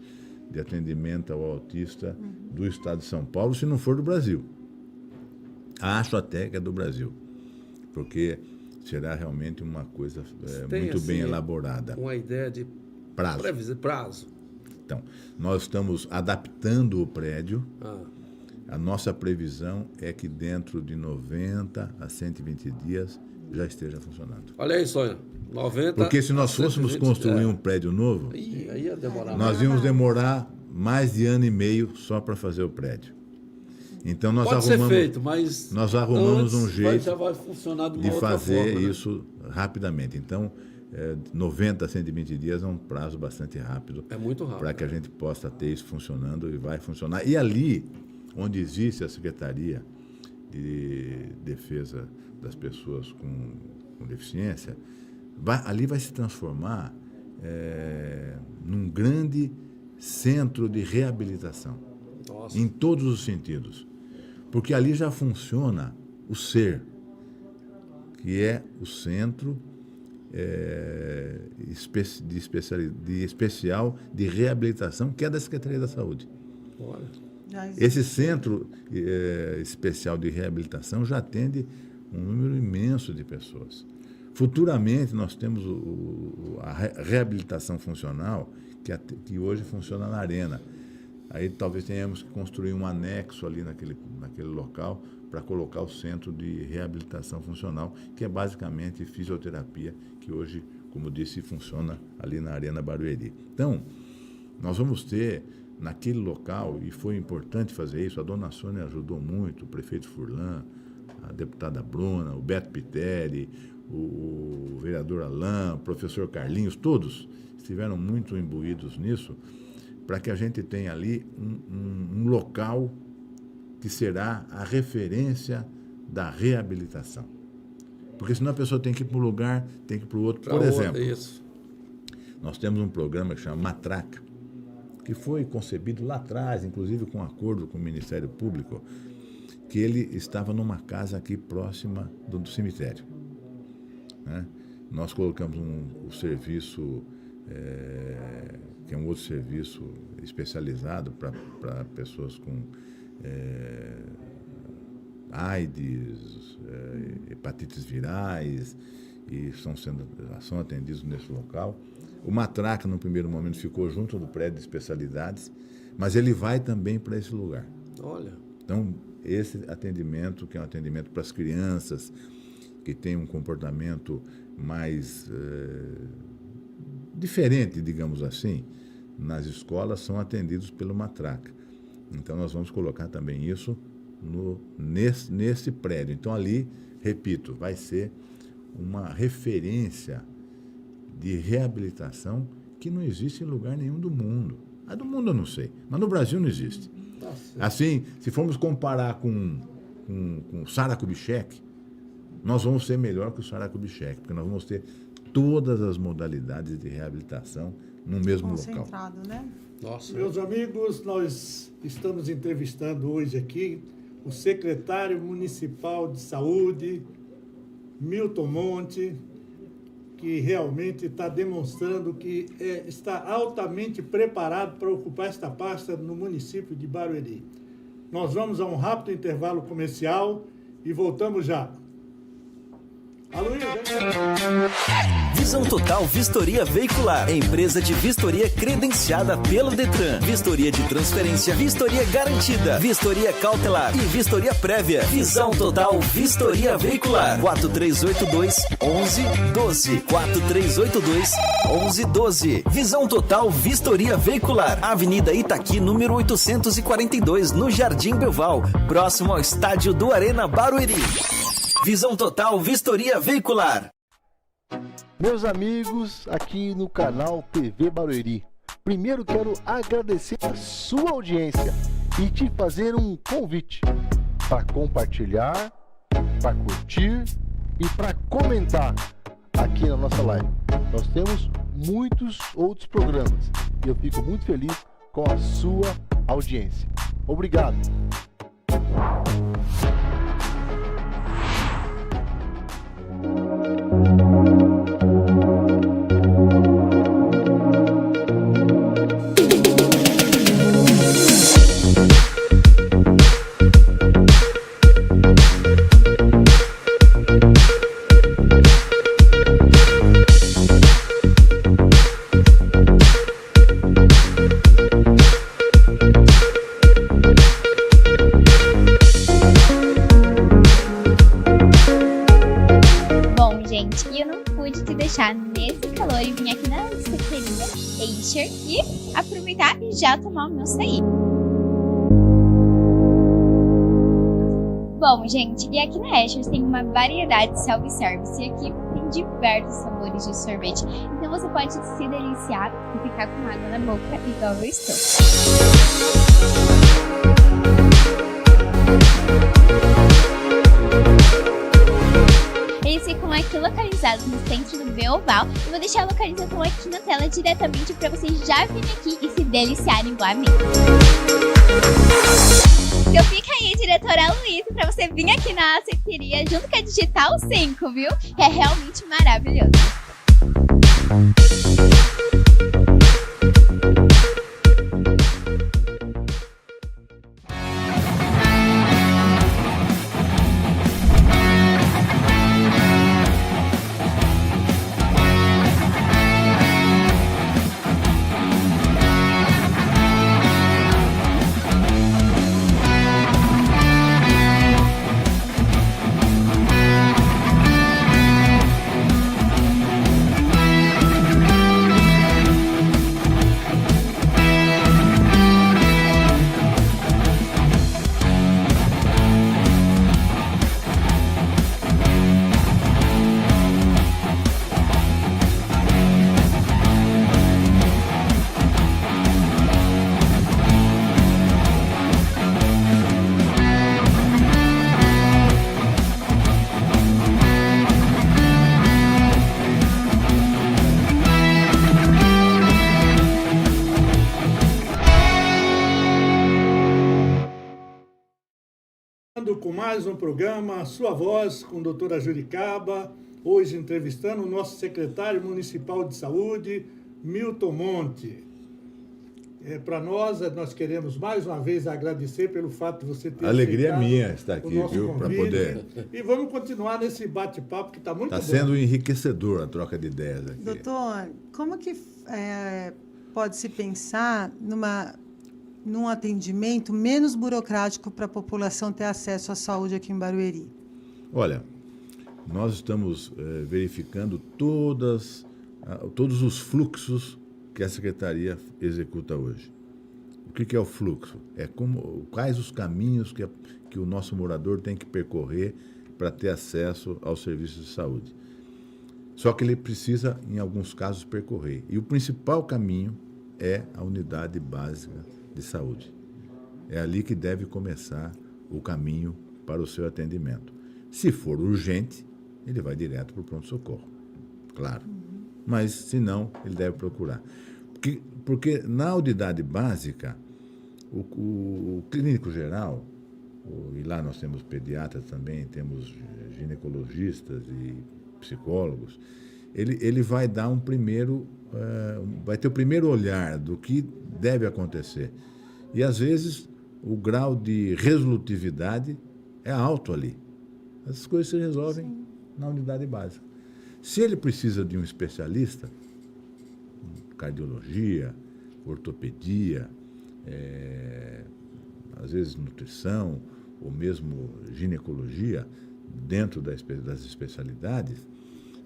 de atendimento ao autista do estado de São Paulo, se não for do Brasil. Acho até que é do Brasil, porque será realmente uma coisa muito assim, bem elaborada. Uma ideia de prazo. Então, nós estamos adaptando o prédio. A nossa previsão é que dentro de 90 a 120 dias já esteja funcionando. Olha aí, Sônia, 90. Porque se nós fôssemos construir um prédio novo, aí ia demorar nós íamos demorar mais de ano e meio só para fazer o prédio. Então nós arrumamos um jeito já vai funcionar de de fazer forma, isso rapidamente. Então, 90 a 120 dias é um prazo bastante rápido. É muito rápido. Para que a gente possa ter isso funcionando, e vai funcionar. E ali, onde existe a Secretaria de Defesa das Pessoas com Deficiência, ali vai se transformar num grande centro de reabilitação. Nossa. Em todos os sentidos. Porque ali já funciona o SER, que é o Centro Especial de Reabilitação, que é da Secretaria da Saúde. Olha. Esse Centro Especial de Reabilitação já atende um número imenso de pessoas. Futuramente, nós temos a reabilitação funcional, que hoje funciona na Arena. Aí talvez tenhamos que construir um anexo ali naquele local para colocar o centro de reabilitação funcional, que é basicamente fisioterapia, que hoje, como disse, funciona ali na Arena Barueri. Então, nós vamos ter naquele local, e foi importante fazer isso, a dona Sônia ajudou muito, o prefeito Furlan, a deputada Bruna, o Beto Piteri, o vereador Alain, o professor Carlinhos, todos estiveram muito imbuídos nisso, para que a gente tenha ali um local que será a referência da reabilitação. Porque senão a pessoa tem que ir para um lugar, tem que ir para o outro. Por exemplo, nós temos um programa que chama Matraca, que foi concebido lá atrás, inclusive com acordo com o Ministério Público, que ele estava numa casa aqui próxima do cemitério. Né? Nós colocamos o serviço... que é um outro serviço especializado para pessoas com AIDS, hepatites virais, e são atendidos nesse local. O Matraca, no primeiro momento, ficou junto do prédio de especialidades, mas ele vai também para esse lugar. Olha. Então, esse atendimento, que é um atendimento para as crianças que têm um comportamento mais diferente, digamos assim, nas escolas, são atendidos pelo Matraca. Então, nós vamos colocar também isso nesse prédio. Então, ali, repito, vai ser uma referência de reabilitação que não existe em lugar nenhum do mundo. A do mundo eu não sei, mas no Brasil não existe. Assim, se formos comparar com o Sara Kubitschek, nós vamos ser melhor que o Sara Kubitschek, porque nós vamos ter todas as modalidades de reabilitação no mesmo local. Concentrado, né? Nossa. Meus amigos, nós estamos entrevistando hoje aqui o secretário municipal de saúde, Milton Monte, que realmente está demonstrando que está altamente preparado para ocupar esta pasta no município de Barueri. Nós vamos a um rápido intervalo comercial e voltamos já. Alô, Visão Total Vistoria Veicular, empresa de vistoria credenciada pelo Detran, vistoria de transferência, vistoria garantida, vistoria cautelar e vistoria prévia. Visão Total Vistoria Veicular, 4382-1112, 4382-1112. Visão Total Vistoria Veicular, Avenida Itaqui, número 842, no Jardim Belval, próximo ao estádio do Arena Barueri. Visão Total Vistoria Veicular. Meus amigos, aqui no canal TV Barueri, primeiro quero agradecer a sua audiência e te fazer um convite para compartilhar, para curtir e para comentar aqui na nossa live. Nós temos muitos outros programas e eu fico muito feliz com a sua audiência. Obrigado! Nesse calor e vim aqui na secretaria Eicher e aproveitar e já tomar o meu açaí. Bom, gente, e aqui na Eicher tem uma variedade de self-service e aqui tem diversos sabores de sorvete. Então você pode se deliciar e ficar com água na boca igual eu estou. Eles ficam aqui localizados no centro do Belval e vou deixar a localização aqui na tela diretamente para vocês já virem aqui e se deliciarem igual a mim. Então fica aí, diretora Luísa, para você vir aqui na açaiteria junto com a Digital 5, viu? É realmente maravilhoso. Com mais um programa, Sua Voz, com a doutora Juricaba, hoje entrevistando o nosso secretário municipal de saúde, Milton Monte. Para nós queremos mais uma vez agradecer pelo fato de você ter alegria minha estar aqui, viu, para poder. E vamos continuar nesse bate-papo que está muito bom. Está sendo enriquecedor a troca de ideias aqui. Doutor, como que pode-se pensar num atendimento menos burocrático para a população ter acesso à saúde aqui em Barueri? Olha, nós estamos verificando todos os fluxos que a Secretaria executa hoje. O que é o fluxo? Quais os caminhos que o nosso morador tem que percorrer para ter acesso aos serviços de saúde. Só que ele precisa, em alguns casos, percorrer. E o principal caminho é a unidade básica de saúde. É ali que deve começar o caminho para o seu atendimento. Se for urgente, ele vai direto para o pronto-socorro, claro. Mas, se não, ele deve procurar. Porque na unidade básica, o clínico geral, e lá nós temos pediatras também, temos ginecologistas e psicólogos, ele vai dar vai ter o primeiro olhar do que deve acontecer. E, às vezes, o grau de resolutividade é alto ali. Essas coisas se resolvem na unidade básica. Se ele precisa de um especialista, cardiologia, ortopedia, às vezes nutrição, ou mesmo ginecologia, dentro das especialidades,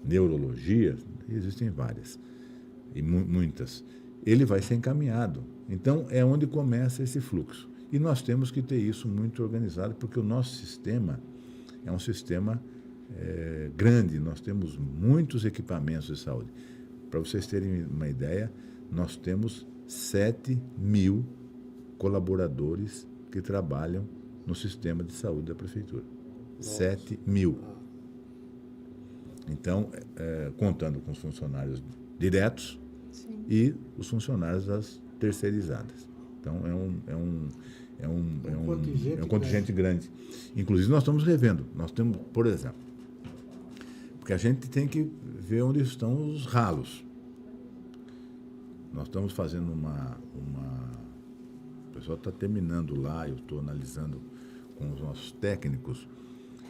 neurologia, existem várias, e muitas, ele vai ser encaminhado. Então, é onde começa esse fluxo. E nós temos que ter isso muito organizado, porque o nosso sistema é um sistema grande, nós temos muitos equipamentos de saúde. Para vocês terem uma ideia, nós temos 7.000 colaboradores que trabalham no sistema de saúde da prefeitura. 7.000. Então, contando com os funcionários diretos e os funcionários das terceirizadas. Então, é um contingente grande. Inclusive, nós estamos revendo. Nós temos, por exemplo, porque a gente tem que ver onde estão os ralos. Nós estamos fazendo o pessoal está terminando lá, eu estou analisando com os nossos técnicos,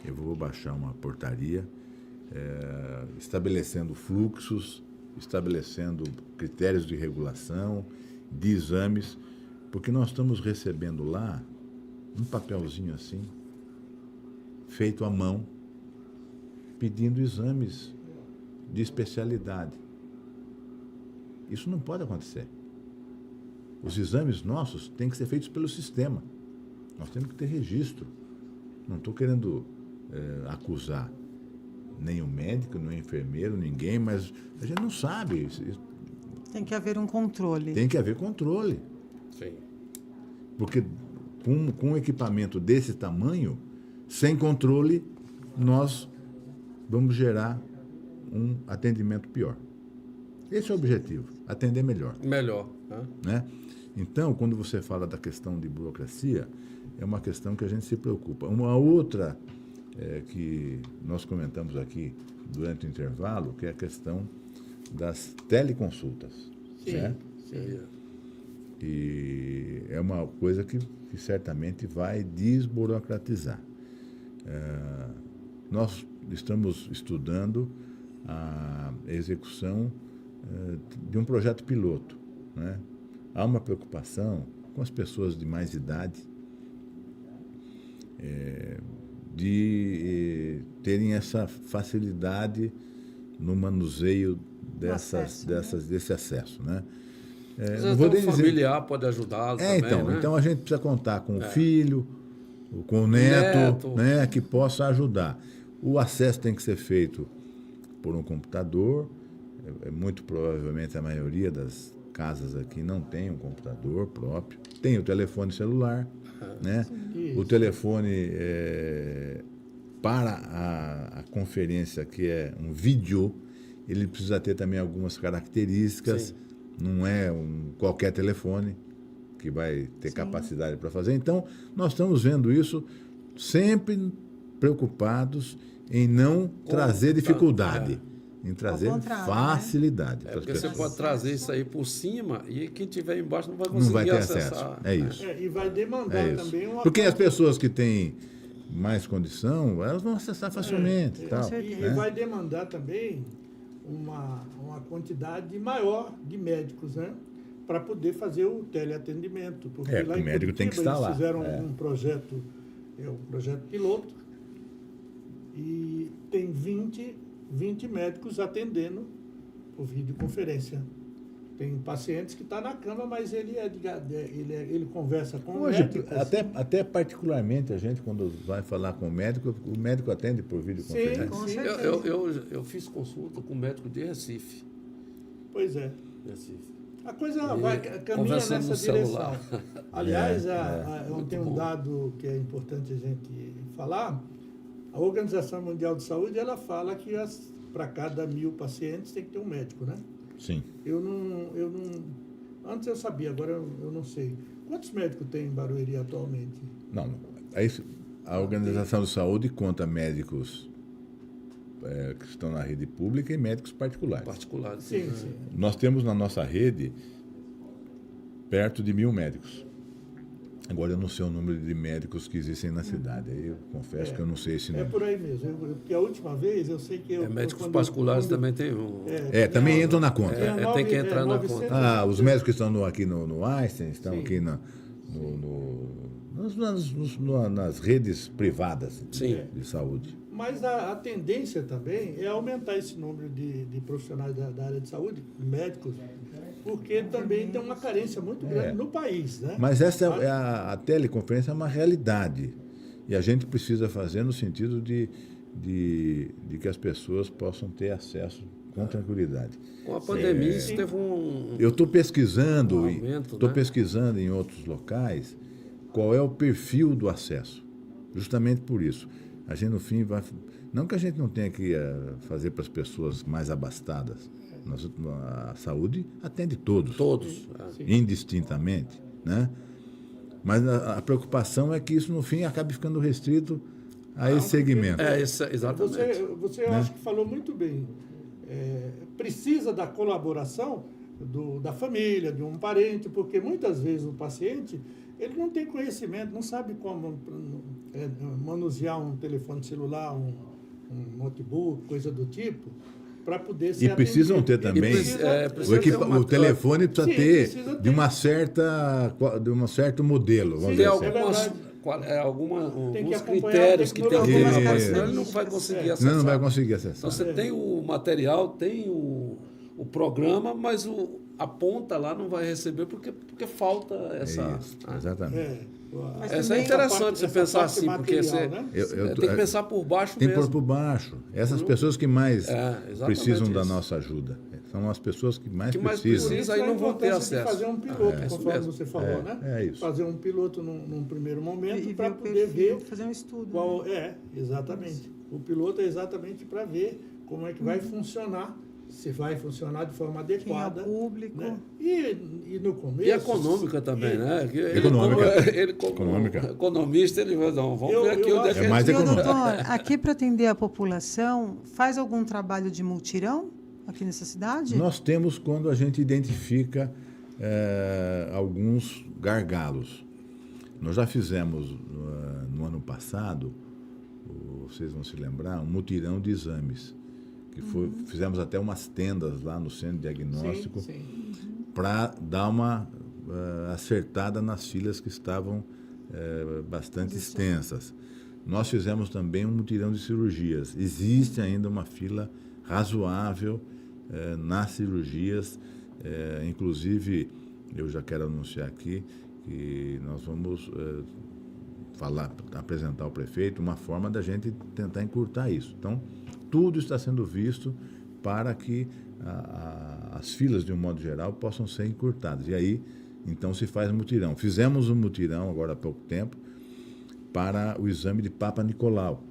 eu vou baixar uma portaria estabelecendo fluxos, estabelecendo critérios de regulação, de exames, porque nós estamos recebendo lá um papelzinho assim, feito à mão, pedindo exames de especialidade. Isso não pode acontecer. Os exames nossos têm que ser feitos pelo sistema. Nós temos que ter registro. Não estou querendo acusar nem o médico, nem o enfermeiro, ninguém, mas a gente não sabe. Tem que haver um controle. Tem que haver controle. Sim. Porque com um equipamento desse tamanho, sem controle, nós vamos gerar um atendimento pior. Esse é o objetivo, atender melhor. Melhor. Né? Então, quando você fala da questão de burocracia, é uma questão que a gente se preocupa. Uma outra que nós comentamos aqui durante o intervalo, que é a questão das teleconsultas. Sim, certo? sim. E é uma coisa que certamente vai desburocratizar. Nós estamos estudando a execução de um projeto piloto. Né? Há uma preocupação com as pessoas de mais idade de terem essa facilidade no manuseio desse acesso. Né? Às vezes um familiar pode ajudá-lo também, né? Então a gente precisa contar com o filho, com o neto. Né, que possa ajudar. O acesso tem que ser feito por um computador. Muito provavelmente a maioria das casas aqui não tem um computador próprio. Tem o telefone celular. Né? O telefone para a conferência, que é um vídeo, ele precisa ter também algumas características. Sim. Não é qualquer telefone que vai ter capacidade para fazer. Então, nós estamos vendo isso sempre preocupados em não trazer dificuldade, em trazer facilidade. Né? Porque você pode trazer isso aí por cima e quem estiver embaixo não vai conseguir não vai ter acessar. Acesso. É isso. E vai demandar também uma... Porque as pessoas que têm mais condição, elas vão acessar facilmente. E vai demandar também uma quantidade maior de médicos, né? Para poder fazer o teleatendimento. Porque lá o médico tem que estar lá. Eles fizeram um projeto, um projeto piloto, e tem 20 médicos atendendo por videoconferência. Tem pacientes que estão na cama, mas ele conversa com o médico. Até particularmente a gente, quando vai falar com o médico atende por videoconferência. Sim, com certeza. Eu fiz consulta com o médico de Recife. Pois é. Recife. A coisa caminha nessa direção. Aliás, tem um dado que é importante a gente falar. A Organização Mundial de Saúde, ela fala que para cada 1.000 pacientes tem que ter um médico, né? Sim. Eu não... Antes eu sabia, agora eu não sei. Quantos médicos tem em Barueri atualmente? Não. A Organização de Saúde conta médicos que estão na rede pública e médicos particulares. Particulares. Sim, sim. Nós temos na nossa rede perto de 1.000 médicos. Agora eu não sei o número de médicos que existem na cidade. Aí eu confesso que eu não sei esse É número. por aí mesmo. Porque a última vez eu sei que Médicos particulares também tem um. Também entram na conta. Tem que entrar na conta. Os médicos que estão aqui no Einstein, estão Sim. aqui nas redes privadas Sim. de saúde. Mas a tendência também é aumentar esse número de profissionais da área de saúde, médicos, porque também tem uma carência muito grande no país, né? Mas a teleconferência é uma realidade. E a gente precisa fazer no sentido de que as pessoas possam ter acesso com tranquilidade. Com a pandemia, isso teve um. Eu estou pesquisando, aumento, estou né? pesquisando em outros locais qual é o perfil do acesso. Justamente por isso. A gente, no fim, vai... Não que a gente não tenha que fazer para as pessoas mais abastadas. A saúde atende todos. Todos. Indistintamente, né? Mas a preocupação é que isso, no fim, acabe ficando restrito a esse segmento. Exatamente. Você eu acho que falou muito bem. Precisa da colaboração da família, de um parente, porque muitas vezes o paciente ele não tem conhecimento, não sabe como manusear um telefone celular, um notebook, coisa do tipo, para poder ser E precisam atendido. ter também. O telefone precisa ter de um certo modelo. Vamos Tem dizer alguns critérios que tem que ter, senão ele não vai conseguir acessar. Não vai conseguir acessar. Então você tem o material, tem o programa, mas a ponta lá não vai receber porque falta essa. Isso, exatamente. Essa é interessante você pensar assim, porque você né? tem que pensar por baixo Tem que mesmo. pôr por baixo. Essas pessoas que mais exatamente precisam da isso. nossa ajuda. São as pessoas que mais Que mais precisam. precisa. aí não vão ter acesso. Fazer um piloto, isso conforme mesmo. você falou, né? É isso. Fazer um piloto num primeiro momento E para ver o poder perfil, ver fazer um estudo. qual exatamente. O piloto é exatamente para ver como é que vai funcionar, se vai funcionar de forma adequada. Quem é o público. Né? E no começo... E econômica também, né? Econômica. Como economista, ele vai dar vamos ver aqui onde é que mais E, ô, econômico. doutor, aqui para atender a população, faz algum trabalho de multirão aqui nessa cidade? Nós temos quando a gente identifica alguns gargalos. Nós já fizemos no ano passado, vocês vão se lembrar, um mutirão de exames. Fizemos até umas tendas lá no centro diagnóstico para dar uma acertada nas filas que estavam bastante extensas. Nós fizemos também um mutirão de cirurgias. Existe ainda uma fila razoável nas cirurgias. Inclusive, eu já quero anunciar aqui que nós vamos apresentar ao prefeito uma forma da gente tentar encurtar isso. Então, tudo está sendo visto para que as filas, de um modo geral, possam ser encurtadas. E aí, então, se faz mutirão. Fizemos um mutirão, agora há pouco tempo, para o exame de Papa Nicolau.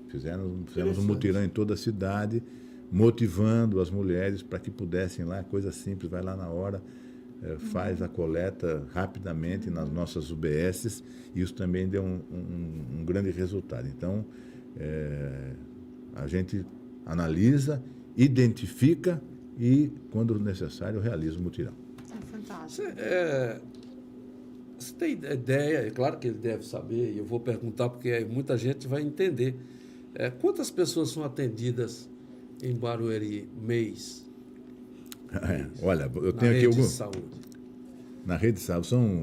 Fizemos um mutirão em toda a cidade, motivando as mulheres para que pudessem lá, coisa simples, vai lá na hora, faz a coleta rapidamente nas nossas UBSs, e isso também deu um grande resultado. Então, a gente analisa, identifica e, quando necessário, realiza o mutirão. É fantástico. Você tem ideia, é claro que ele deve saber, e eu vou perguntar porque muita gente vai entender. Quantas pessoas são atendidas em Barueri mês? Olha, eu tenho aqui na rede de saúde são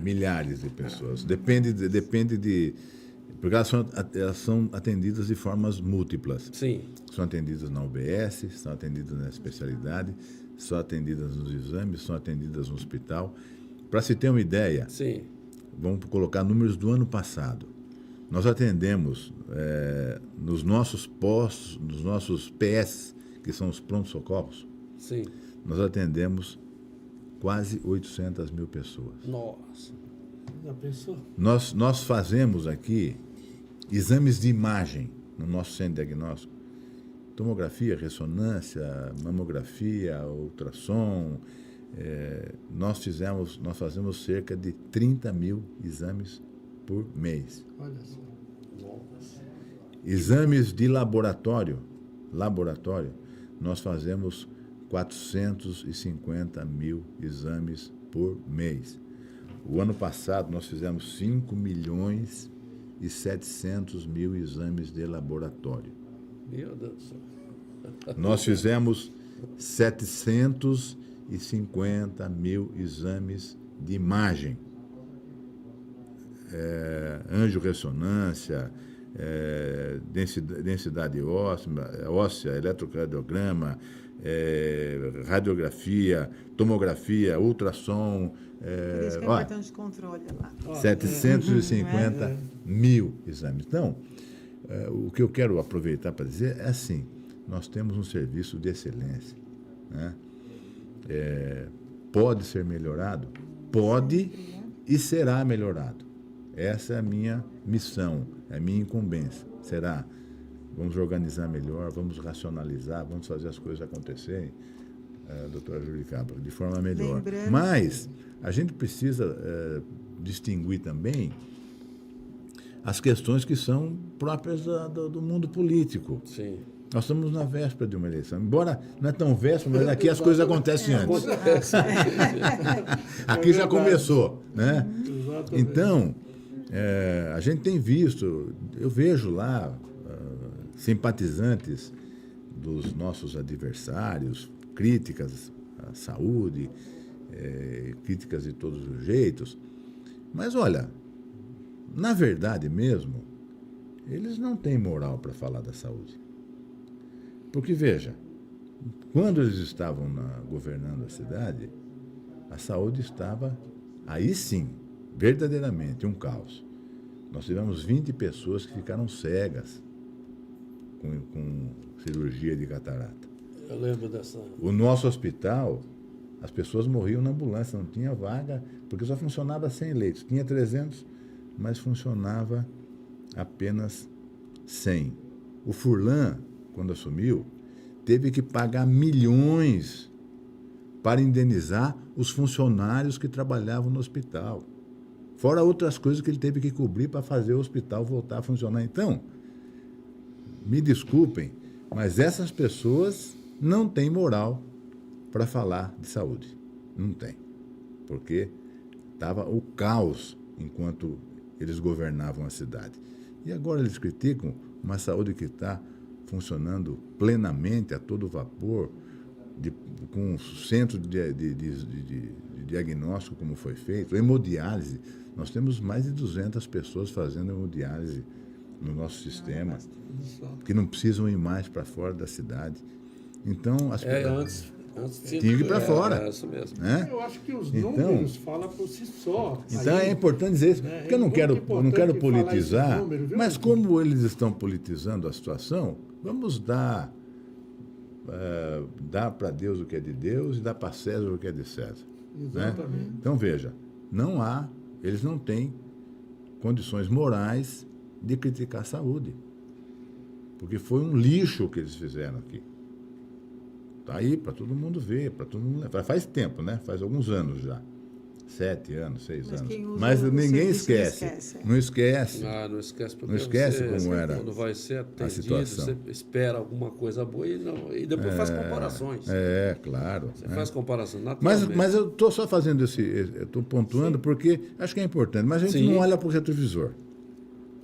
milhares de pessoas. Depende de porque elas são atendidas de formas múltiplas. Sim. São atendidas na UBS, são atendidas na especialidade, são atendidas nos exames, são atendidas no hospital. Para se ter uma ideia, sim, vamos colocar números do ano passado. Nós atendemos nos nossos postos, nos nossos PS, que são os prontos-socorros, sim, nós atendemos quase 800 mil pessoas. Nossa. Já pensou? Nós fazemos aqui exames de imagem no nosso centro diagnóstico. Tomografia, ressonância, mamografia, ultrassom. Nós fazemos cerca de 30 mil exames por mês. Olha só. Exames de laboratório, laboratório, nós fazemos 450 mil exames por mês. O ano passado, nós fizemos 5.700.000 exames de laboratório. Meu Deus do céu. Nós fizemos 750 mil exames de imagem. Angiorressonância, densidade óssea, eletrocardiograma, radiografia, tomografia, ultrassom. Por isso que é importante controle lá. 750 mil exames. Então, o que eu quero aproveitar para dizer é assim, nós temos um serviço de excelência, né? Pode ser melhorado? Pode e será melhorado. Essa é a minha missão, é a minha incumbência. Será? Vamos organizar melhor, vamos racionalizar, vamos fazer as coisas acontecerem, doutora Júlia Cabra, de forma melhor. Lembrando. Mas a gente precisa distinguir também as questões que são próprias do mundo político. Sim. Nós estamos na véspera de uma eleição. Embora não é tão véspera, mas aqui as coisas acontecem antes. Aqui já começou, né? Exatamente. Então, a gente tem visto, eu vejo lá simpatizantes dos nossos adversários, críticas à saúde, críticas de todos os jeitos. Mas, olha, na verdade mesmo, eles não têm moral para falar da saúde. Porque, veja, quando eles estavam governando a cidade, a saúde estava, aí sim, verdadeiramente, um caos. Nós tivemos 20 pessoas que ficaram cegas com cirurgia de catarata. Eu lembro dessa. O nosso hospital, as pessoas morriam na ambulância, não tinha vaga, porque só funcionava 100 leitos. Tinha 300, mas funcionava apenas 100. O Furlan, quando assumiu, teve que pagar milhões para indenizar os funcionários que trabalhavam no hospital. Fora outras coisas que ele teve que cobrir para fazer o hospital voltar a funcionar. Então, me desculpem, mas essas pessoas não têm moral para falar de saúde. Não tem. Porque estava o caos enquanto eles governavam a cidade. E agora eles criticam uma saúde que está funcionando plenamente, a todo vapor, com um centro de diagnóstico como foi feito, hemodiálise. Nós temos mais de 200 pessoas fazendo hemodiálise no nosso sistema, que não precisam ir mais para fora da cidade. Então, as Antes tinha que ir para fora. É isso mesmo. Né? Eu acho que os números falam por si só. Então Aí, é importante dizer isso, porque eu não quero importante falar politizar, esses números, viu, mas Martim? como eles estão politizando a situação, vamos dar para Deus o que é de Deus e dar para César o que é de César. Né? Exatamente. Então, veja, eles não têm condições morais de criticar a saúde, porque foi um lixo o que eles fizeram aqui. Está aí para todo mundo ver, para todo mundo lembrar. Faz tempo, né? Faz alguns anos já. 7 anos, 6 Mas anos. quem usa Mas o ninguém serviço esquece. Não esquece. Não esquece, porque Não esquece você, como era quando vai ser atendido, situação. você espera alguma coisa boa e depois faz comparações. Claro. Você né? faz comparação naturalmente. Mas eu estou só fazendo estou pontuando porque acho que é importante. Mas a gente Sim. não olha para o retrovisor.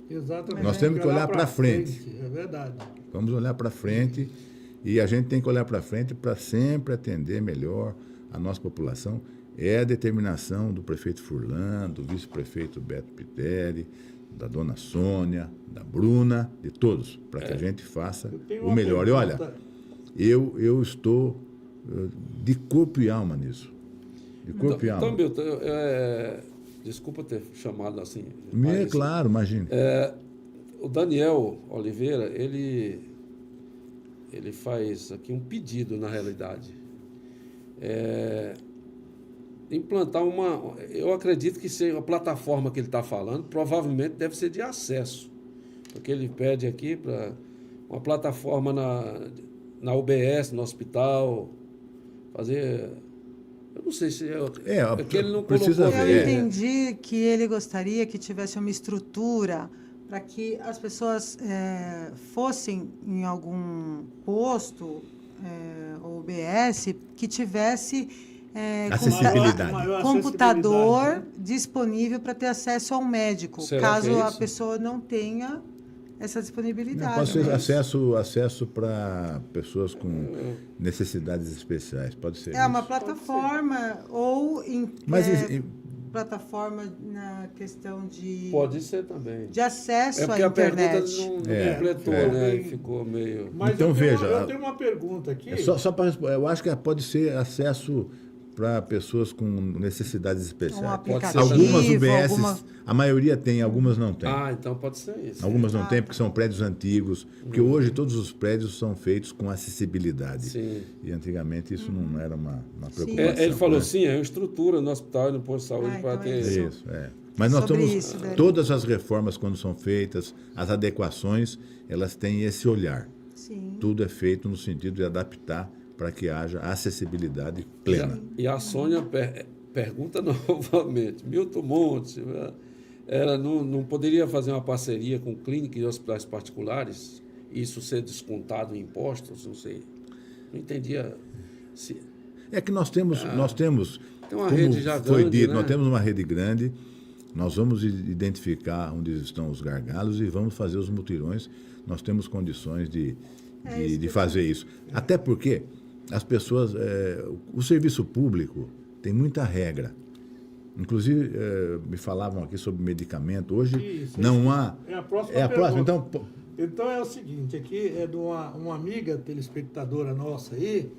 Exatamente. Nós temos que olhar para frente. É verdade. Vamos olhar para frente e a gente tem que olhar para frente para sempre atender melhor a nossa população. É a determinação do prefeito Furlan, do vice-prefeito Beto Pitelli, da dona Sônia, da Bruna, de todos, para que a gente faça tenho o uma melhor. E olha, pergunta. eu estou de corpo e alma nisso. De corpo e alma. Então, Milton, desculpa ter chamado assim. É claro, imagine. O Daniel Oliveira, ele faz aqui um pedido, na realidade. Implantar eu acredito que seja a plataforma que ele está falando, provavelmente deve ser de acesso, porque ele pede aqui para uma plataforma na UBS, no hospital, fazer... Eu não sei se é que ele não precisa colocou. Eu ver. entendi que ele gostaria que tivesse uma estrutura para que as pessoas fossem em algum posto ou UBS que tivesse Acessibilidade. Maior computador acessibilidade, né? disponível para ter acesso ao médico, Será caso que é a isso? pessoa não tenha essa disponibilidade. Pode ser né? acesso para pessoas com necessidades especiais, pode ser. É uma isso. plataforma ou Mas plataforma na questão de Pode ser também. de acesso É porque à a pergunta internet. não completou, É. né? Ficou meio... Mas Então, veja, eu tenho uma pergunta aqui. só para responder, eu acho que pode ser acesso para pessoas com necessidades Um especiais. aplicativo, Algumas UBS, alguma- a maioria tem, algumas não tem. Ah, então pode ser isso. Algumas não tem porque são prédios antigos, porque hoje todos os prédios são feitos com acessibilidade. Sim. E antigamente isso não era uma Sim. preocupação. Ele falou né? assim, é uma estrutura no hospital e no posto de saúde para então é ter... isso. Isso, é. Mas nós Sobre estamos. isso, né? Todas as reformas, quando são feitas, as adequações, elas têm esse olhar. Sim. Tudo é feito no sentido de adaptar para que haja acessibilidade plena. E a Sônia pergunta novamente, Milton Monte, ela não poderia fazer uma parceria com clínicas e hospitais particulares? Isso ser descontado em impostos? Não sei. Não entendia se... É que nós temos Tem uma como rede já foi grande, dito, né? nós temos uma rede grande, nós vamos identificar onde estão os gargalos e vamos fazer os mutirões. Nós temos condições de fazer isso. Até porque as pessoas, o serviço público tem muita regra. Inclusive, me falavam aqui sobre medicamento. Hoje Isso, não há... É a próxima É a próxima. pergunta. Então, Então é o seguinte, aqui é de uma amiga telespectadora nossa aí,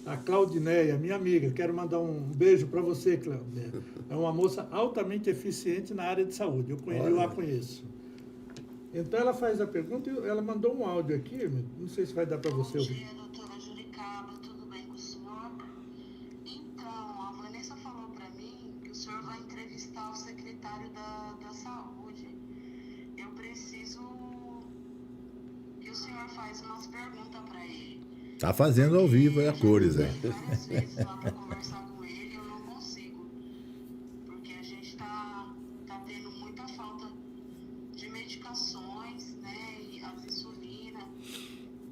a Claudineia, minha amiga. Quero mandar um beijo para você, Claudineia. É uma moça altamente eficiente na área de saúde. Eu a conheço. Então ela faz a pergunta e ela mandou um áudio aqui, não sei se vai dar para você Bom ouvir. dia, doutora Juricaba, tudo bem com o senhor? Então, a Vanessa falou para mim que o senhor vai entrevistar o secretário da saúde. Eu preciso que o senhor faça umas perguntas para ele. está fazendo ao vivo, é a cores. Várias vezes lá para conversar com ele, eu não consigo. Porque a gente tá tendo muita falta de medicações, né? E as insulina,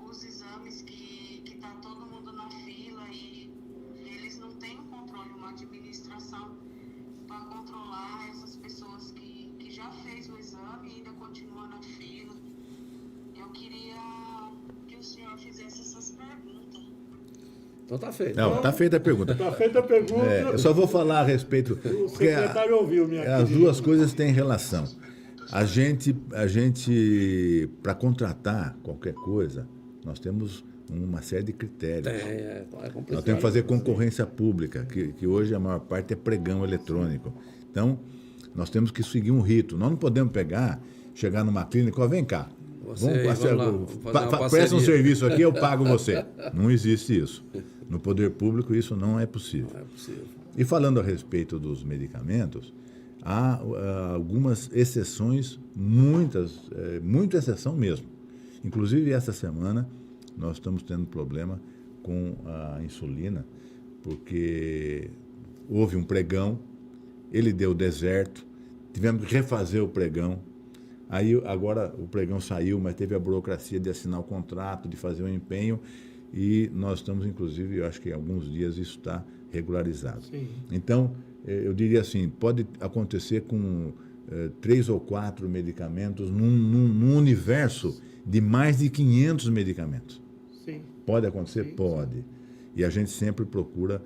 os exames que tá todo mundo na fila e eles não têm um controle, uma administração para controlar essas pessoas que já fez o exame e ainda continua na fila. Eu queria que o senhor fizesse essas perguntas. Então tá feito. Não, está feita a pergunta. Está feita a pergunta. Eu só vou falar a respeito. O Porque secretário ouviu, minha as querida. duas coisas têm relação. A gente para contratar qualquer coisa, nós temos uma série de critérios. É complicado. Nós temos que fazer concorrência pública, que hoje a maior parte é pregão eletrônico. Então, nós temos que seguir um rito. Nós não podemos chegar numa clínica, vem cá. Vamos lá, vamos fazer uma Presta um parceria. serviço aqui, eu pago você. Não existe isso. No poder público, isso não é possível. Não é possível. E falando a respeito dos medicamentos, há algumas exceções, muita exceção mesmo. Inclusive, essa semana, nós estamos tendo problema com a insulina, porque houve um pregão, ele deu deserto, tivemos que refazer o pregão. Aí, agora, o pregão saiu, mas teve a burocracia de assinar o contrato, de fazer o empenho, e nós estamos, inclusive, eu acho que em alguns dias isso está regularizado. Sim. Então, eu diria assim, pode acontecer com 3 ou 4 medicamentos num universo de mais de 500 medicamentos. Sim. Pode acontecer? Sim, Pode. E a gente sempre procura,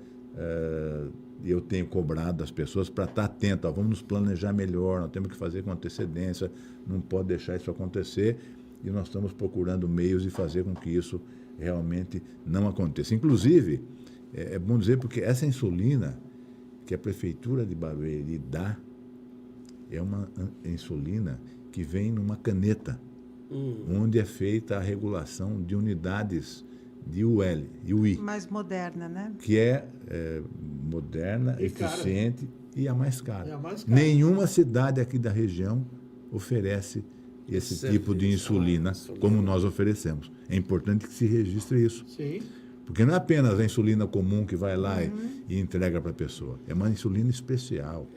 eu tenho cobrado das pessoas para estar atento, vamos nos planejar melhor, nós temos que fazer com antecedência, não pode deixar isso acontecer, e nós estamos procurando meios de fazer com que isso realmente não aconteça. Inclusive, é bom dizer, porque essa insulina que a Prefeitura de Barueri dá é uma insulina que vem numa caneta, onde é feita a regulação de unidades de UL e UI, Mais moderna, né? que é moderna, E cara. eficiente e a mais cara. É a mais cara. Nenhuma cidade aqui da região oferece esse Serviço. tipo de insulina Insulina. como nós oferecemos. É importante que se registre isso. Sim. Porque não é apenas a insulina comum que vai lá e entrega para a pessoa. É uma insulina especial,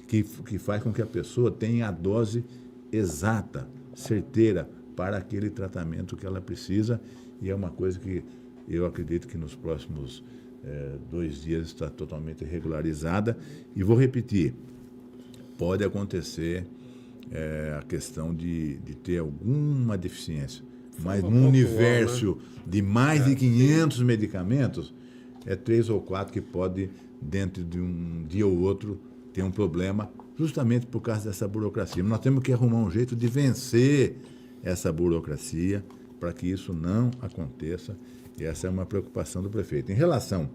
que faz com que a pessoa tenha a dose exata certeira para aquele tratamento que ela precisa, e é uma coisa que eu acredito que nos próximos 2 dias está totalmente regularizada. E vou repetir, pode acontecer a questão de ter alguma deficiência, mas num universo de mais de 500 medicamentos, 3 ou 4 que pode, dentro de um dia ou outro, ter um problema, justamente por causa dessa burocracia. Nós temos que arrumar um jeito de vencer essa burocracia para que isso não aconteça, e essa é uma preocupação do prefeito. Em relação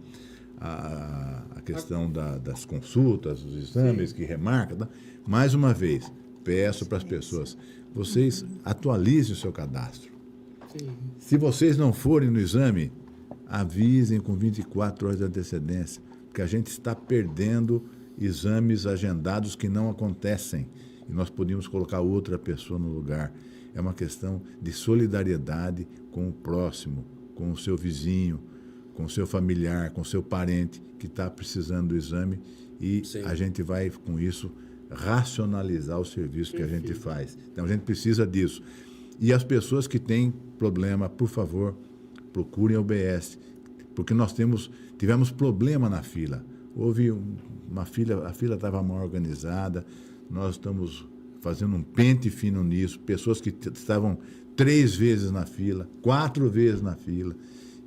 à questão das consultas, dos exames que remarca, mais uma vez, peço para as pessoas, vocês atualizem o seu cadastro. Sim. Se vocês não forem no exame, avisem com 24 horas de antecedência, porque a gente está perdendo exames agendados que não acontecem, e nós podíamos colocar outra pessoa no lugar. É uma questão de solidariedade com o próximo, com o seu vizinho, com o seu familiar, com o seu parente que está precisando do exame, e Sim. a gente vai, com isso, racionalizar o serviço que a gente faz. Então, a gente precisa disso. E as pessoas que têm problema, por favor, procurem a UBS, porque nós tivemos problema na fila. Houve uma fila, a fila estava mal organizada, nós estamos fazendo um pente fino nisso, pessoas que estavam 3 vezes na fila, 4 vezes na fila.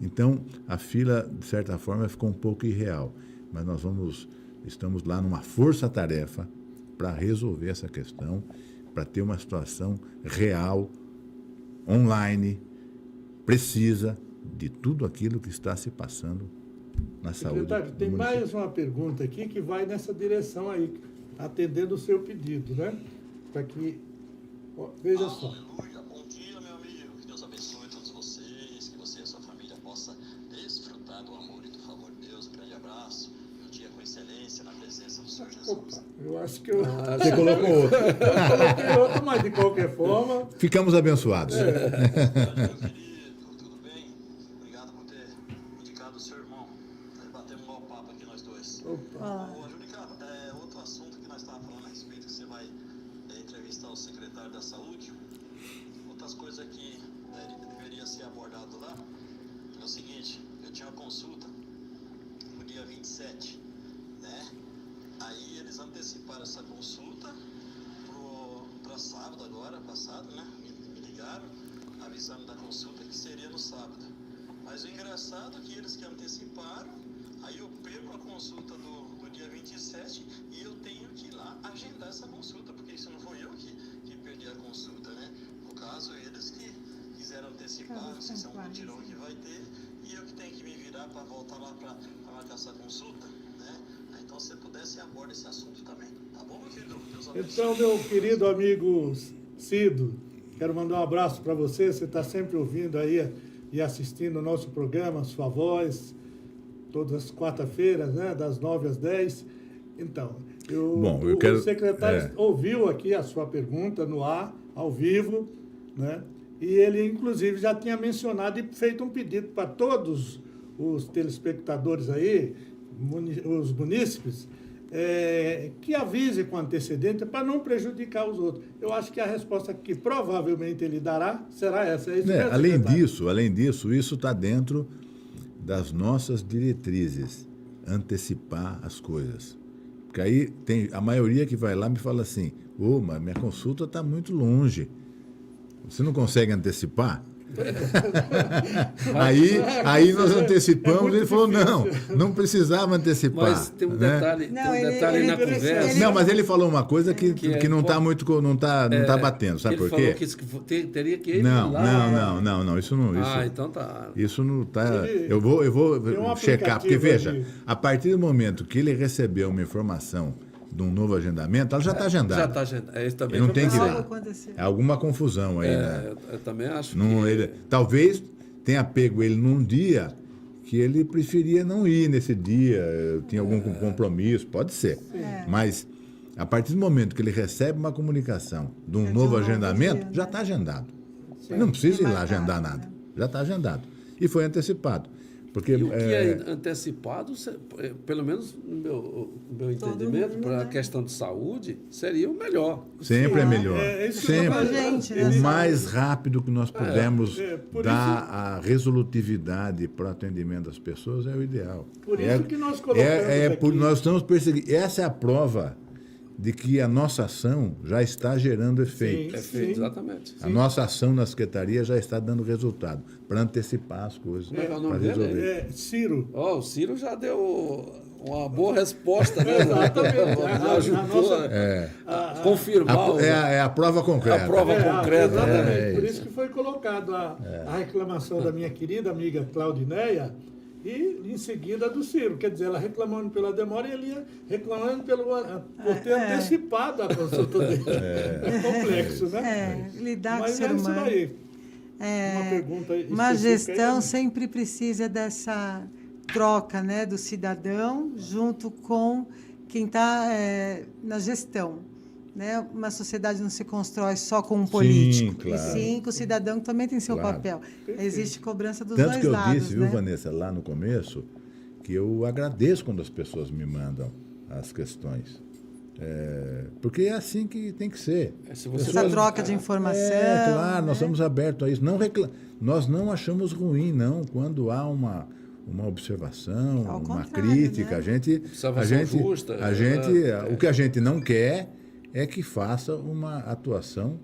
Então, a fila, de certa forma, ficou um pouco irreal, mas nós estamos lá numa força-tarefa para resolver essa questão, para ter uma situação real, online, precisa, de tudo aquilo que está se passando na saúde. Secretário, tem mais uma pergunta aqui que vai nessa direção aí, atendendo o seu pedido, né? Para que... veja só. Aleluia, bom dia, meu amigo. Que Deus abençoe todos vocês, que você e a sua família possa desfrutar do amor e do favor de Deus. Um grande abraço. Um dia com excelência na presença do Senhor Jesus. Opa, eu acho que eu... Você colocou outro. Eu coloquei outro, mas de qualquer forma... Ficamos abençoados. Meu querido, tudo bem? Obrigado por ter indicado o seu irmão. Batemos um bom papo aqui nós dois. Opa. Ô, Julica, outro assunto que nós estávamos falando a respeito, que você vai entrevistar o secretário da Saúde. Outras coisas que deveria ser abordado lá é o seguinte: eu tinha uma consulta no dia 27, né? Aí eles anteciparam essa consulta para sábado agora, passado, né? Me ligaram avisando da consulta que seria no sábado. Mas o engraçado é que eles que anteciparam, aí eu perco a consulta do dia 27 e eu tenho que ir lá agendar essa consulta, porque isso não foi eu que perdi a consulta, né? No caso, eles que quiseram antecipar, não sei se é um mutirão que vai ter, e eu que tenho que me virar para voltar lá para marcar essa consulta, né? Então, se você pudesse, aborda esse assunto também. Tá bom, meu querido? Deus abençoe. Então, meu querido amigo Cido, quero mandar um abraço para você. Você está sempre ouvindo aí e assistindo o nosso programa, Sua Voz, todas as quarta-feiras, né, das 9 às 10. Então, o secretário ouviu aqui a sua pergunta no ar, ao vivo, né? E ele, inclusive, já tinha mencionado e feito um pedido para todos os telespectadores aí, os munícipes, que avise com antecedência para não prejudicar os outros. Eu acho que a resposta que provavelmente ele dará será essa. Além disso, isso está dentro das nossas diretrizes, antecipar as coisas. Porque aí tem a maioria que vai lá me fala assim: mas minha consulta está muito longe. Você não consegue antecipar? aí nós antecipamos, ele falou, não precisava antecipar. Mas tem um detalhe, na conversa. Não, mas ele falou uma coisa que não está muito, não tá batendo, sabe por quê? Ele falou que teria que ir não, lá. Não, isso não. Então tá. Isso não está. Eu vou checar, porque veja, a partir do momento que ele recebeu uma informação de um novo agendamento, ela já está agendada. Já está agendada. Isso também ele não tem que ir lá. Acontecer. É alguma confusão aí, né? Eu também acho talvez tenha pego ele num dia que ele preferia não ir nesse dia, tinha algum compromisso, pode ser. Mas, a partir do momento que ele recebe uma comunicação de um novo agendamento, já está agendado. Não precisa ir lá agendar nada. Já está agendado. E foi antecipado. Porque, E o que é antecipado, pelo menos no meu entendimento, mundo, para a né? questão de saúde, seria o melhor. sempre é melhor. É isso que eu tô sempre. falando. Gente, né? O mais rápido que nós pudermos por dar a resolutividade para o atendimento das pessoas é o ideal. Por isso que nós colocamos nós estamos perseguindo. Essa é a prova de que a nossa ação já está gerando efeito. Sim. Exatamente. A nossa ação na Secretaria já está dando resultado, para antecipar as coisas, Como é que é o nome para dele? resolver. Ciro. O Ciro já deu uma boa resposta, né? Exatamente. Já ajudou a confirmar. É a prova concreta. A prova concreta. Exatamente. É Por isso. isso que foi colocado a reclamação da minha querida amiga Claudineia e, em seguida, do Ciro. Quer dizer, ela reclamando pela demora e ele reclamando por ter antecipado a consulta dele. É complexo, né? Lidar com o Mas ser é isso humano. daí. Uma pergunta Uma específica gestão aí, sempre precisa dessa troca, né, do cidadão junto com quem está na gestão. Né? Uma sociedade não se constrói só com um político, claro. e sim com o cidadão que também tem seu Claro. papel. Existe cobrança dos Tanto dois que eu lados. disse, né? viu, Vanessa, lá no começo, que eu agradeço quando as pessoas me mandam as questões. Porque é assim que tem que ser. Essa troca de informação. Claro, nós estamos abertos a isso. Nós não achamos ruim, não, quando há uma observação, Ao uma contrário, crítica. né? Observação justa. O que a gente não quer é que faça uma atuação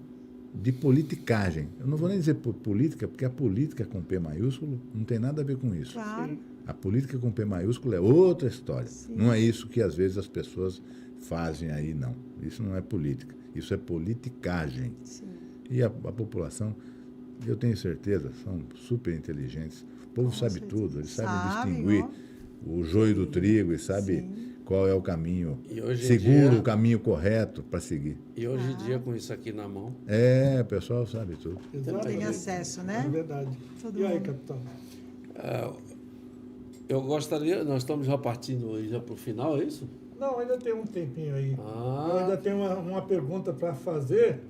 de politicagem. Eu não vou nem dizer política, porque a política com P maiúsculo não tem nada a ver com isso. Claro. A política com P maiúsculo é outra história. Sim. Não é isso que às vezes as pessoas fazem aí, não. Isso não é política. Isso é politicagem. Sim. E a população, eu tenho certeza, são super inteligentes. O povo sabe tudo, eles sabem distinguir o joio do trigo e sabe qual é o caminho seguro, o caminho correto para seguir. E hoje em dia, com isso aqui na mão... O pessoal sabe tudo. Tem acesso, né? É verdade. Todo E aí, mundo. capitão? Eu gostaria... Nós estamos já partindo já para o final, é isso? Não, ainda tem um tempinho aí. Eu ainda tenho uma pergunta para fazer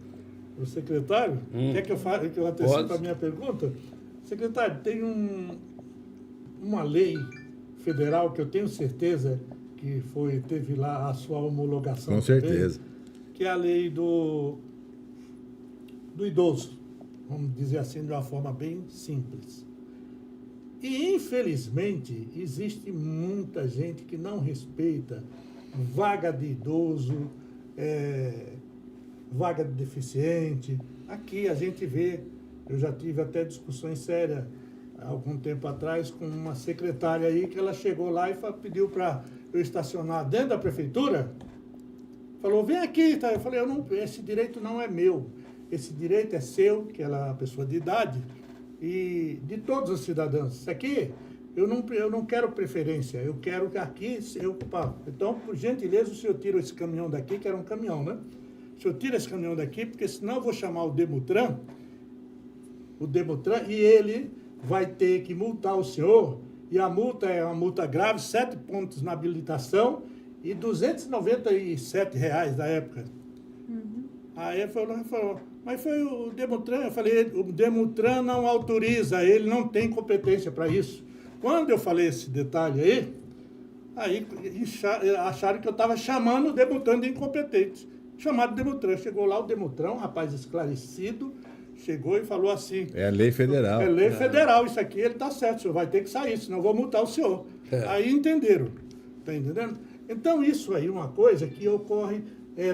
para o secretário. Quer que eu antecipe a minha pergunta? Secretário, tem uma lei federal que eu tenho certeza que teve lá a sua homologação. Com também, certeza. que é a lei do idoso. Vamos dizer assim, de uma forma bem simples. E, infelizmente, existe muita gente que não respeita vaga de idoso, vaga de deficiente. Aqui a gente vê, eu já tive até discussões sérias há algum tempo atrás com uma secretária aí, que ela chegou lá e pediu para eu estacionar dentro da prefeitura. Falou, vem aqui. Tá? Eu falei, esse direito não é meu. Esse direito é seu, que ela é uma pessoa de idade, e de todos os cidadãos. Isso aqui, eu não quero preferência, eu quero que aqui eu ocupo. Então, por gentileza, o senhor tira esse caminhão daqui, que era um caminhão, né? O senhor tira esse caminhão daqui, porque senão eu vou chamar o Demutran, e ele vai ter que multar o senhor, e a multa é uma multa grave, 7 pontos na habilitação e R$ 297 da época. Aí ele falou, mas foi o Demutran. Eu falei, o Demutran não autoriza, ele não tem competência para isso. Quando eu falei esse detalhe aí acharam que eu estava chamando o Demutran de incompetente. Chamado Demutran. Chegou lá o Demutran, um rapaz esclarecido, chegou e falou assim... É a lei federal. É lei federal, isso aqui ele está certo, o senhor vai ter que sair, senão eu vou multar o senhor. Aí entenderam, está entendendo? Então isso aí é uma coisa que ocorre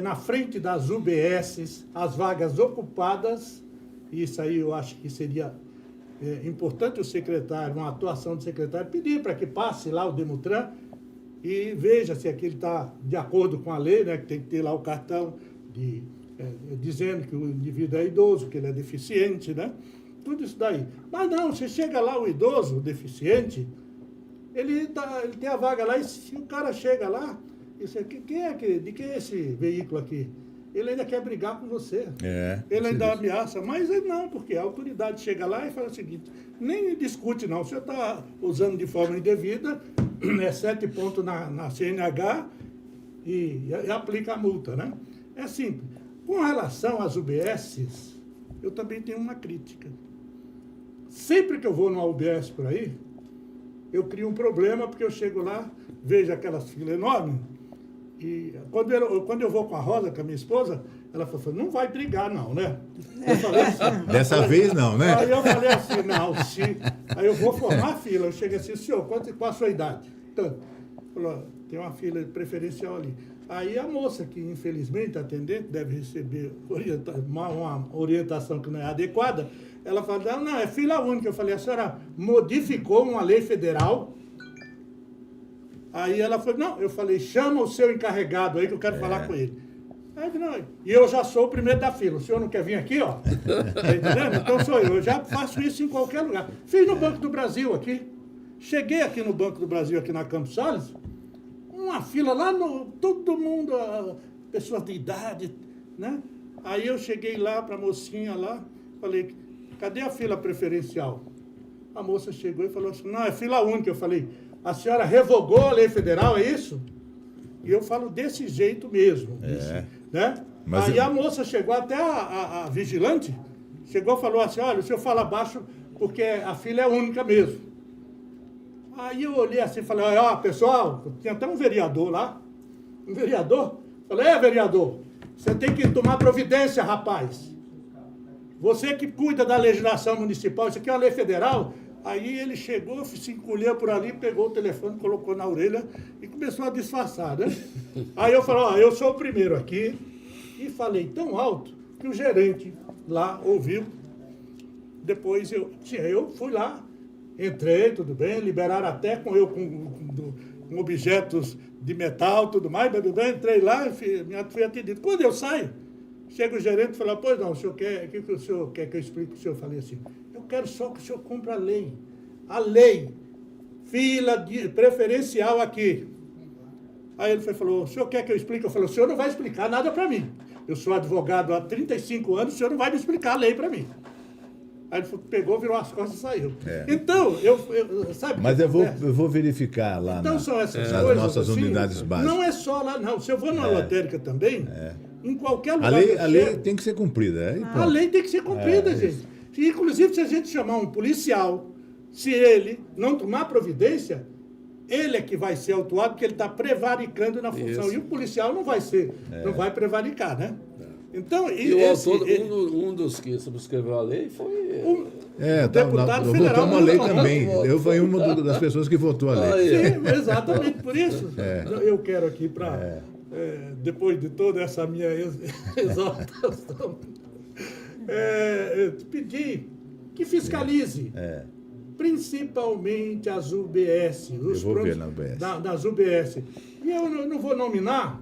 na frente das UBSs, as vagas ocupadas, isso aí eu acho que seria importante o secretário, uma atuação do secretário, pedir para que passe lá o Demutran e veja se aquilo está de acordo com a lei, né, que tem que ter lá o cartão dizendo que o indivíduo é idoso, que ele é deficiente, né? Tudo isso daí. Mas não, você chega lá, o idoso, o deficiente, ele tem a vaga lá, e se o cara chega lá, de que é esse veículo aqui? Ele ainda quer brigar com você. Ele ainda ameaça, mas ele não, porque a autoridade chega lá e fala o seguinte, nem discute não, você está usando de forma indevida, 7 pontos na CNH e aplica a multa, né? É simples. Com relação às UBSs, eu também tenho uma crítica. Sempre que eu vou numa UBS por aí, eu crio um problema, porque eu chego lá, vejo aquelas filas enormes, e quando eu vou com a Rosa, com a minha esposa, ela falou, não vai brigar não, né? Eu falei assim, Dessa vez não, né? Aí eu falei assim, não, aí eu vou formar a fila. Eu cheguei assim, senhor, qual a sua idade? Tanto. Falou, tem uma fila preferencial ali. Aí a moça, que infelizmente atendente, deve receber uma orientação que não é adequada, ela falou, não, é fila única. Eu falei, a senhora modificou uma lei federal? Aí ela falou, não, eu falei, chama o seu encarregado aí que eu quero falar com ele. Aí, não, e eu já sou o primeiro da fila, o senhor não quer vir aqui, ó? Tá entendendo? Então sou eu já faço isso em qualquer lugar. Fiz no Banco do Brasil aqui. Cheguei aqui no Banco do Brasil, aqui na Campos Salles, uma fila lá, todo mundo, pessoas de idade, né? Aí eu cheguei lá para a mocinha lá, falei, cadê a fila preferencial? A moça chegou e falou assim, não, é fila única. Eu falei, a senhora revogou a lei federal, é isso? E eu falo desse jeito mesmo, né? Mas aí a moça chegou, até a vigilante, chegou e falou assim, olha, o senhor fala baixo porque a fila é única mesmo. Aí eu olhei assim e falei, ó, pessoal, tinha até um vereador lá, falei, vereador, você tem que tomar providência, rapaz. Você que cuida da legislação municipal, isso aqui é uma lei federal. Aí ele chegou, se encolheu por ali, pegou o telefone, colocou na orelha e começou a disfarçar, né? Aí eu falei, ó, eu sou o primeiro aqui, e falei tão alto que o gerente lá ouviu. Depois eu fui lá, entrei, tudo bem, liberaram até com objetos de metal, tudo mais, entrei lá e fui atendido. Quando eu saio, chega o gerente e fala, pois não, o que o senhor quer que eu explique para o senhor? Eu falei assim, eu quero só que o senhor cumpra a lei. A lei. Fila preferencial aqui. Aí ele falou, o senhor quer que eu explique? Eu falei, o senhor não vai explicar nada para mim. Eu sou advogado há 35 anos, o senhor não vai me explicar a lei para mim. Aí ele pegou, virou as costas e saiu. Então, sabe... Mas eu vou verificar lá então, são essas nas coisas, nossas assim, unidades básicas. Não é só lá, não. Se eu vou na lotérica também, em qualquer lugar... A lei tem que ser cumprida. A lei tem que ser cumprida, gente. Inclusive, se a gente chamar um policial, se ele não tomar providência, ele é que vai ser autuado, porque ele está prevaricando na função. Isso. E o policial não vai não vai prevaricar, né? Então, um dos que subscreveu a lei foi o deputado federal. Votou uma lei também. Eu fui uma das pessoas que votou a lei. Sim, exatamente por isso. Eu quero aqui, depois de toda essa minha exaltação, pedir que fiscalize, principalmente as UBS, os das UBS. E eu não vou nominar,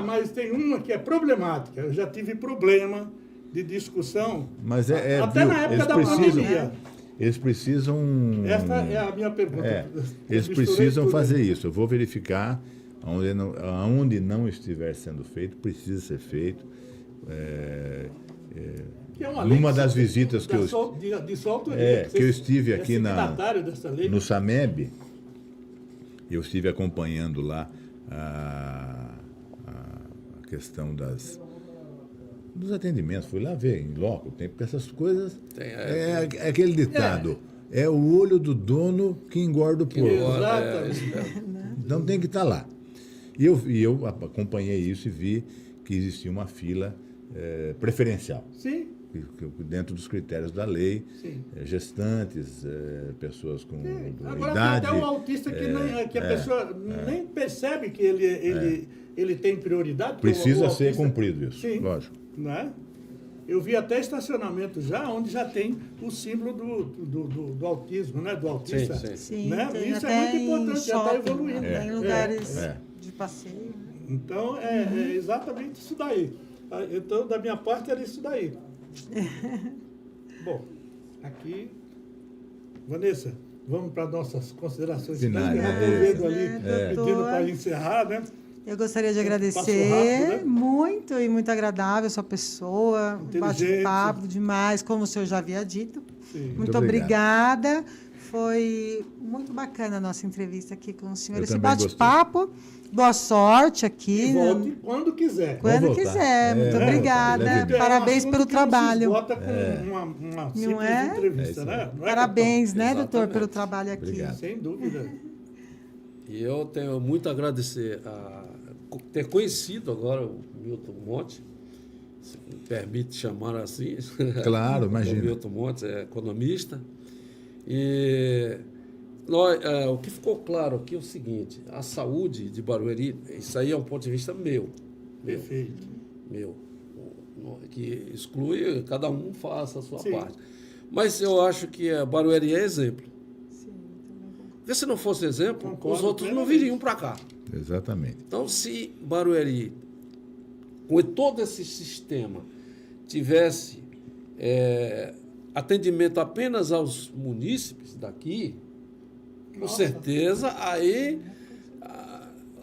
mas tem uma que é problemática. Eu já tive problema de discussão, mas até na época da pandemia. Eles precisam... Essa é a minha pergunta. Eles precisam fazer isso. Eu vou verificar onde não estiver sendo feito, precisa ser feito. Numa das visitas que eu estive aqui no SAMEB, eu estive acompanhando lá a questão dos atendimentos, fui lá ver em loco, porque essas coisas é aquele ditado, é o olho do dono que engorda o porco. Então tem que estar lá. E eu acompanhei isso e vi que existia uma fila preferencial. Sim. Dentro dos critérios da lei, gestantes, pessoas com Agora idade... Agora tem até um autista que a pessoa nem percebe que ele tem prioridade. Precisa ser cumprido isso, sim, lógico. Não é? Eu vi até estacionamento já, onde já tem o símbolo do autismo, né? Do autista. Sim, né? tem Isso até é muito importante, já está evoluindo. Em lugares de passeio. Então, é exatamente isso daí. Então, da minha parte, era isso daí. Bom, aqui... Vanessa, vamos para nossas considerações finais. Eu já estou vendo ali, pedindo para encerrar, né? Eu gostaria de agradecer rápido, né? Muito e muito agradável a sua pessoa, um bate-papo demais, como o senhor já havia dito. Sim. Muito obrigada. Foi muito bacana a nossa entrevista aqui com o senhor. Eu Esse também bate-papo. Boa sorte aqui. E volte quando quiser. Quando Vou voltar. quiser. Muito vou obrigada. voltar. Ele é Parabéns pelo trabalho. Bota com uma simples Não é? entrevista, É isso né? Não é, Parabéns, né, doutor, Exatamente. pelo trabalho aqui. Obrigado. Capitão? Sem dúvida. E eu tenho muito a agradecer a ter conhecido agora o Milton Monte, se me permite chamar assim. Claro, O imagina. Milton Monte é economista. E o que ficou claro aqui é o seguinte: a saúde de Barueri, isso aí é um ponto de vista meu. Perfeito. Meu, que exclui, cada um faça a sua Sim. parte. Mas eu acho que a Barueri é exemplo. Sim, também concordo. Porque se não fosse exemplo, Concordo os outros não plenamente. viriam para cá. Exatamente. Então, se Barueri, com todo esse sistema, tivesse atendimento apenas aos munícipes daqui, com certeza aí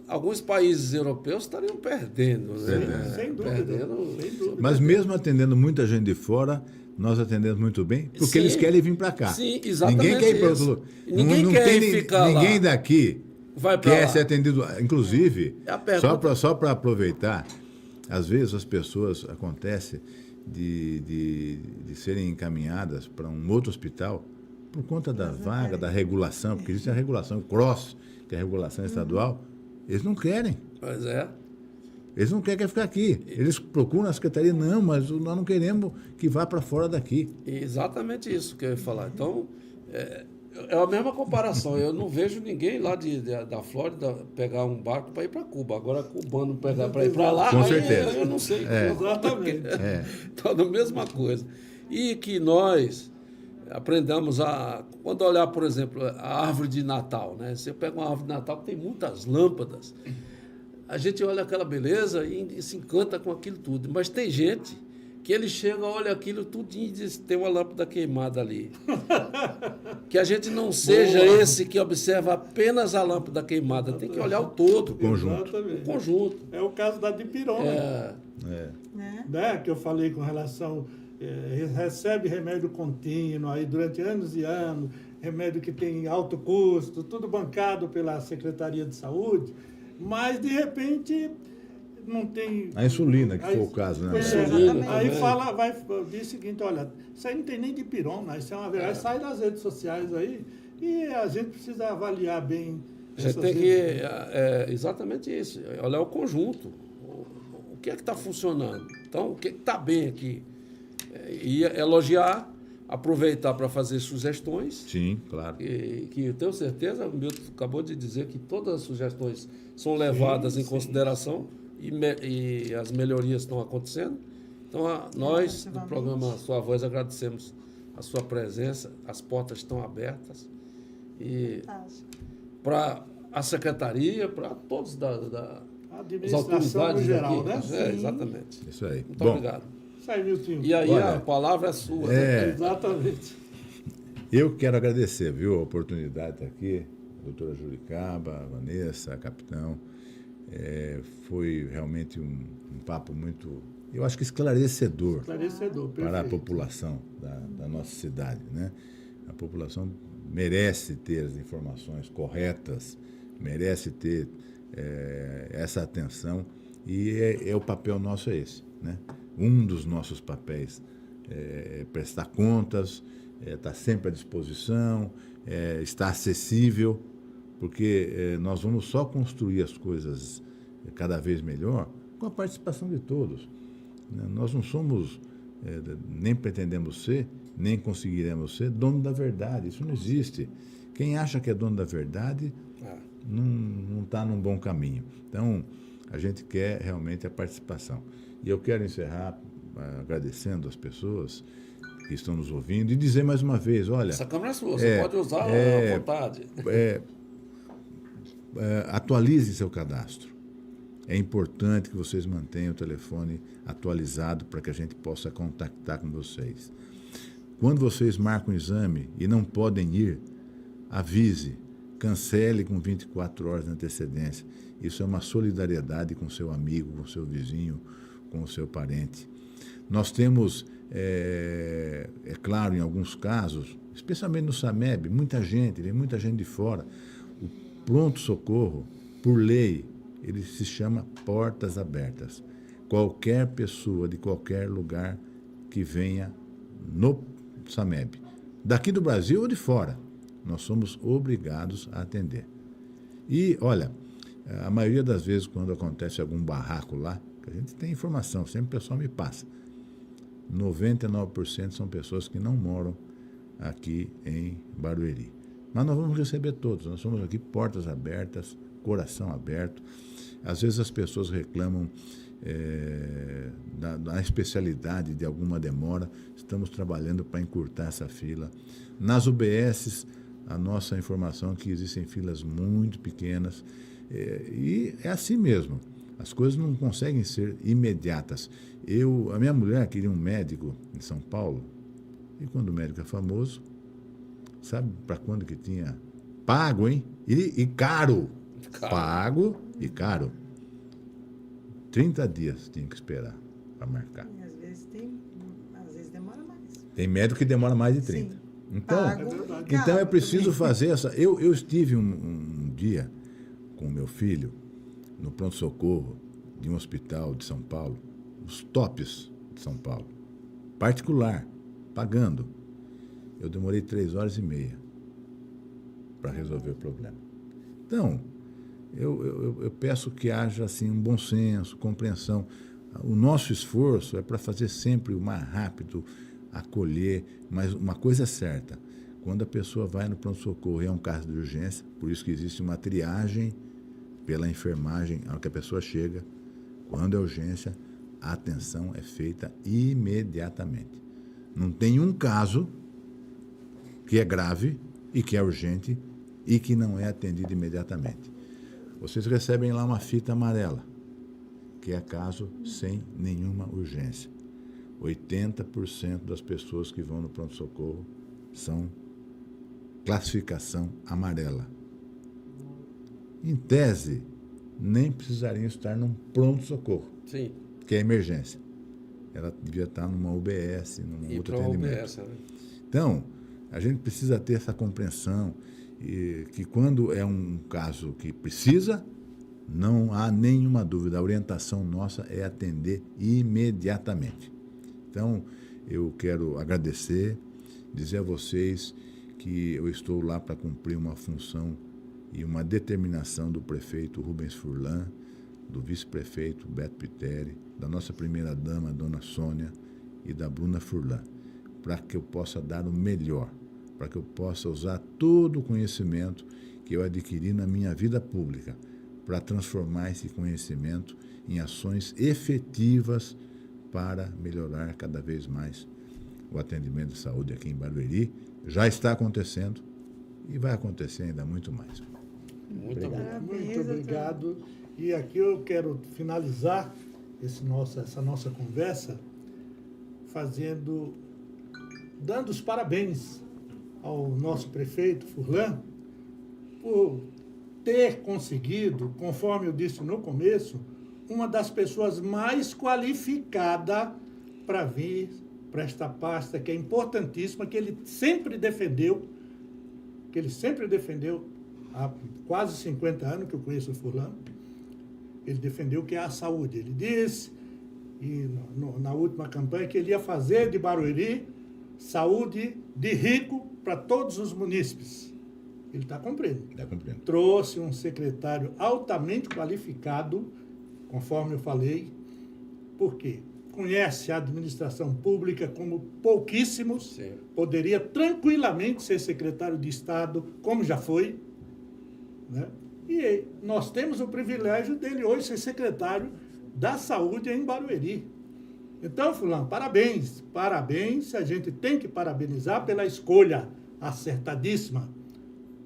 alguns países europeus estariam perdendo. Né? Sem dúvida. Perdendo. Sem dúvida. Mas mesmo atendendo muita gente de fora, nós atendemos muito bem, porque Sim. eles querem vir para cá. Sim, exatamente Ninguém quer ir para isso. outro lugar. Ninguém quer tem ficar lá. Ninguém daqui Vai pra quer lá. ser atendido. Inclusive, É a pergunta. só para aproveitar, às vezes as pessoas, acontece de serem encaminhadas para um outro hospital por conta da vaga, da regulação, porque existe a regulação CROSS, que é a regulação estadual, eles não querem. Pois é. Eles não querem ficar aqui. Eles procuram a secretaria, não, mas nós não queremos que vá para fora daqui. Exatamente isso que eu ia falar. Então, é a mesma comparação. Eu não vejo ninguém lá da Flórida pegar um barco para ir para Cuba. Agora, cubano pegar para ir para lá, Com aí certeza. eu não sei. Exatamente. Então, a mesma coisa. E que nós aprendamos quando olhar, por exemplo, a árvore de Natal, né? Você pega uma árvore de Natal que tem muitas lâmpadas, a gente olha aquela beleza e se encanta com aquilo tudo. Mas tem gente que ele chega, olha aquilo tudinho e diz, tem uma lâmpada queimada ali. Que a gente não seja esse que observa apenas a lâmpada queimada, tem que olhar o todo. Conjunto. Exatamente. O conjunto. É o caso da dipirona, Né? né? Que eu falei com relação... recebe remédio contínuo aí durante anos e anos, remédio que tem alto custo, tudo bancado pela Secretaria de Saúde, mas, de repente, não tem... A insulina, que Aí- foi o caso, né? Pois é, Insulina aí também. diz o seguinte, olha, isso aí não tem nem dipirona, isso é uma verdade, sai das redes sociais aí, e a gente precisa avaliar bem A gente essas tem que... redes. exatamente isso, olhar o conjunto. O que é que está funcionando? Então, o que está bem aqui? E elogiar, aproveitar para fazer sugestões, Sim, claro. que eu tenho certeza, o Milton acabou de dizer que todas as sugestões são levadas em consideração e as melhorias estão acontecendo. Então, nós, do programa Sua Voz, agradecemos a sua presença, as portas estão abertas. E para a secretaria, para todos A as administração autoridades no geral, daqui. né? Exatamente. Isso aí. Muito Bom, obrigado. Isso aí, Miltinho. E aí Olha, a palavra é sua. Né? Exatamente. eu quero agradecer, viu, a oportunidade de estar aqui, a doutora Juricaba, a Vanessa, a capitão. Foi realmente um papo muito, eu acho que esclarecedor Esclarecedor, perfeito. para a população da nossa cidade, né? A população merece ter as informações corretas, merece ter essa atenção e o papel nosso é esse, né? Um dos nossos papéis é prestar contas, estar sempre à disposição, estar acessível, porque nós vamos só construir as coisas cada vez melhor com a participação de todos. Nós não somos, nem pretendemos ser, nem conseguiremos ser dono da verdade. Isso não existe. Quem acha que é dono da verdade não está num bom caminho. Então, a gente quer realmente a participação. E eu quero encerrar agradecendo as pessoas que estão nos ouvindo e dizer mais uma vez, olha... Essa câmera é sua, você pode usar à vontade. Atualize seu cadastro. É importante que vocês mantenham o telefone atualizado para que a gente possa contactar com vocês. Quando vocês marcam o exame e não podem ir, avise, cancele com 24 horas de antecedência. Isso é uma solidariedade com o seu amigo, com o seu vizinho, com o seu parente. Nós temos É claro, em alguns casos, especialmente no SAMEB, vem muita gente de fora. O pronto-socorro, por lei, ele se chama Portas Abertas. Qualquer pessoa de qualquer lugar que venha no SAMEB, daqui do Brasil ou de fora, nós somos obrigados a atender. E, olha, a maioria das vezes, quando acontece algum barraco lá, a gente tem informação, sempre o pessoal me passa, 99% são pessoas que não moram aqui em Barueri. Mas nós vamos receber todos, nós somos aqui portas abertas, coração aberto. Às vezes as pessoas reclamam da especialidade de alguma demora, estamos trabalhando para encurtar essa fila. Nas UBSs, a nossa informação é que existem filas muito pequenas, e é assim mesmo, as coisas não conseguem ser imediatas. A minha mulher queria um médico em São Paulo, e quando o médico é famoso, sabe para quando que tinha? Pago, hein? E caro. Pago e caro. 30 dias tinha que esperar para marcar. E às vezes demora mais. Tem médico que demora mais de 30. Sim. Então é preciso fazer essa... Eu estive um dia com o meu filho no pronto-socorro de um hospital de São Paulo, os tops de São Paulo, particular, pagando. Eu demorei 3 horas e meia para resolver o problema. Então, eu peço que haja assim, um bom senso, compreensão. O nosso esforço é para fazer sempre o mais rápido, acolher, mas uma coisa é certa, quando a pessoa vai no pronto-socorro e é um caso de urgência, por isso que existe uma triagem pela enfermagem, a hora que a pessoa chega, quando é urgência, a atenção é feita imediatamente. Não tem um caso que é grave e que é urgente e que não é atendido imediatamente. Vocês recebem lá uma fita amarela, que é caso sem nenhuma urgência. 80% das pessoas que vão no pronto-socorro são classificação amarela. Em tese, nem precisariam estar num pronto-socorro, Sim. que é emergência. Ela devia estar numa UBS, num outro atendimento. UBS, né? Então, a gente precisa ter essa compreensão que quando é um caso que precisa, não há nenhuma dúvida, a orientação nossa é atender imediatamente. Então, eu quero agradecer, dizer a vocês que eu estou lá para cumprir uma função e uma determinação do prefeito Rubens Furlan, do vice-prefeito Beto Piteri, da nossa primeira-dama, dona Sônia, e da Bruna Furlan, para que eu possa dar o melhor, para que eu possa usar todo o conhecimento que eu adquiri na minha vida pública, para transformar esse conhecimento em ações efetivas para melhorar cada vez mais o atendimento de saúde aqui em Barueri. Já está acontecendo e vai acontecer ainda muito mais. Muito Obrigado. bom. Muito obrigado. E aqui eu quero finalizar essa nossa conversa dando os parabéns ao nosso prefeito Furlan por ter conseguido, conforme eu disse no começo, uma das pessoas mais qualificadas para vir para esta pasta, que é importantíssima, que ele sempre defendeu há quase 50 anos que eu conheço o Furlan. Ele defendeu que é a saúde. Ele disse, na última campanha, que ele ia fazer de Barueri saúde de rico para todos os munícipes. Ele está cumprindo. Está cumprindo. Trouxe um secretário altamente qualificado, conforme eu falei. Por quê? Conhece a administração pública como pouquíssimos. Sim. Poderia tranquilamente ser secretário de Estado, como já foi, né? E nós temos o privilégio dele hoje ser secretário da Saúde em Barueri. Então, Fulano, parabéns. Parabéns, a gente tem que parabenizar pela escolha acertadíssima.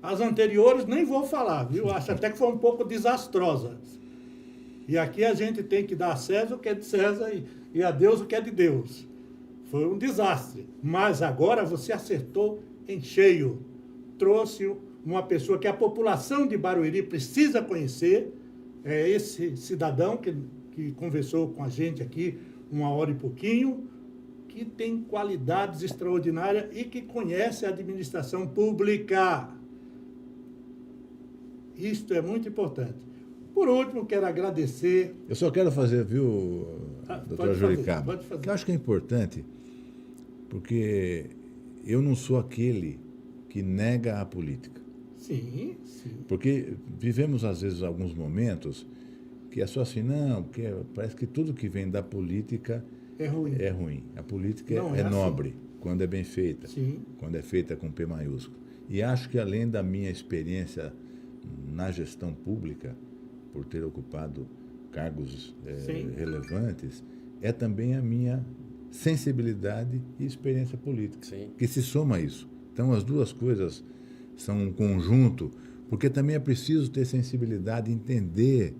As anteriores nem vou falar, viu? Acho até que foi um pouco desastrosa. E aqui a gente tem que dar a César o que é de César e a Deus o que é de Deus. Foi um desastre. Mas agora você acertou em cheio. Trouxe uma pessoa que a população de Barueri precisa conhecer, é esse cidadão que conversou com a gente aqui 1 hora e pouquinho, que tem qualidades extraordinárias e que conhece a administração pública. Isto é muito importante. Por último, quero agradecer... Eu só quero fazer, viu, doutora Juricaba, pode fazer. que eu acho que é importante, porque eu não sou aquele que nega a política. Sim, sim. Porque vivemos, às vezes, alguns momentos que é só assim, não, porque parece que tudo que vem da política É ruim. é ruim. A política Não é é assim. nobre, quando é bem feita, Sim. quando é feita com P maiúsculo. E acho que, além da minha experiência na gestão pública, por ter ocupado cargos Sim. relevantes, é também a minha sensibilidade e experiência política, Sim. que se soma a isso. Então, as duas coisas são um conjunto, porque também é preciso ter sensibilidade, entender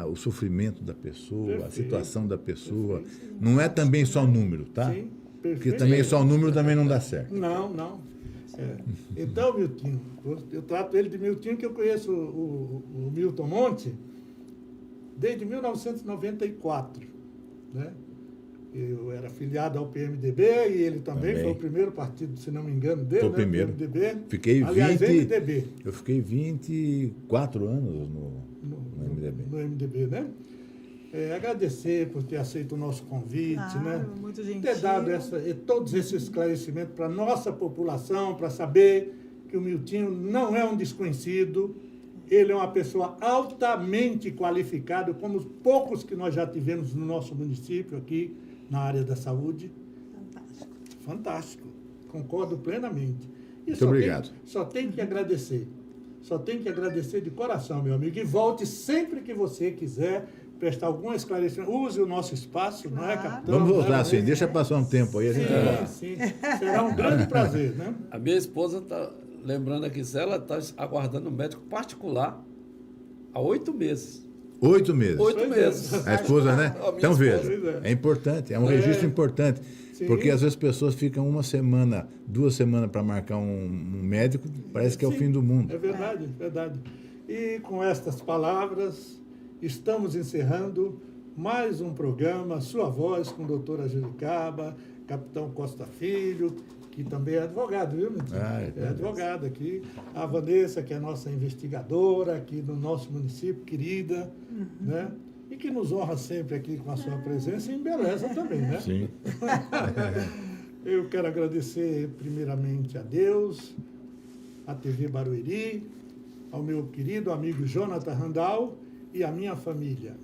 o sofrimento da pessoa, Perfeito. a situação da pessoa. Perfeito. Não é também só número, tá? Sim, Porque perfeito. também só número também não dá certo. Não. Então, Miltinho, eu trato ele de Miltinho, que eu conheço o Milton Monte desde 1994, né? Eu era filiado ao PMDB e ele também foi o primeiro partido, se não me engano, dele, Foi o né? primeiro. PMDB. Fiquei Aliás, 20 MDB. Eu fiquei 24 anos no MDB. No MDB, né? Agradecer por ter aceito o nosso convite, né? Muito gentil. Ter dado todos esses esclarecimentos para a nossa população, para saber que o Miltinho não é um desconhecido, ele é uma pessoa altamente qualificada, como os poucos que nós já tivemos no nosso município aqui, na área da saúde. Fantástico. Fantástico. Concordo plenamente. E Muito obrigado. Só tem que agradecer. Só tem que agradecer de coração, meu amigo. E volte sempre que você quiser prestar algum esclarecimento. Use o nosso espaço, não é, capitão? Vamos voltar, Não é sim. mesmo? Deixa passar um tempo aí. A gente vai. Sim. Será um grande prazer, né? A minha esposa está lembrando aqui, ela está aguardando um médico particular há 8 meses. 8 meses. 8 meses. A esposa, né? A minha Então esposa. veja, é importante, é um registro importante. Sim. Porque às vezes pessoas ficam 1 semana, 2 semanas para marcar um médico, parece que é o Sim, fim do mundo. É verdade, verdade. E com estas palavras, estamos encerrando mais um programa, Sua Voz, com a doutora Juricaba, capitão Costa Filho, que também é advogado, viu, Milton? É advogado aqui. A Vanessa, que é nossa investigadora aqui no nosso município, querida, né? E que nos honra sempre aqui com a sua presença e embeleza também, né? Sim. Eu quero agradecer primeiramente a Deus, à TV Barueri, ao meu querido amigo Jonathan Randall e à minha família.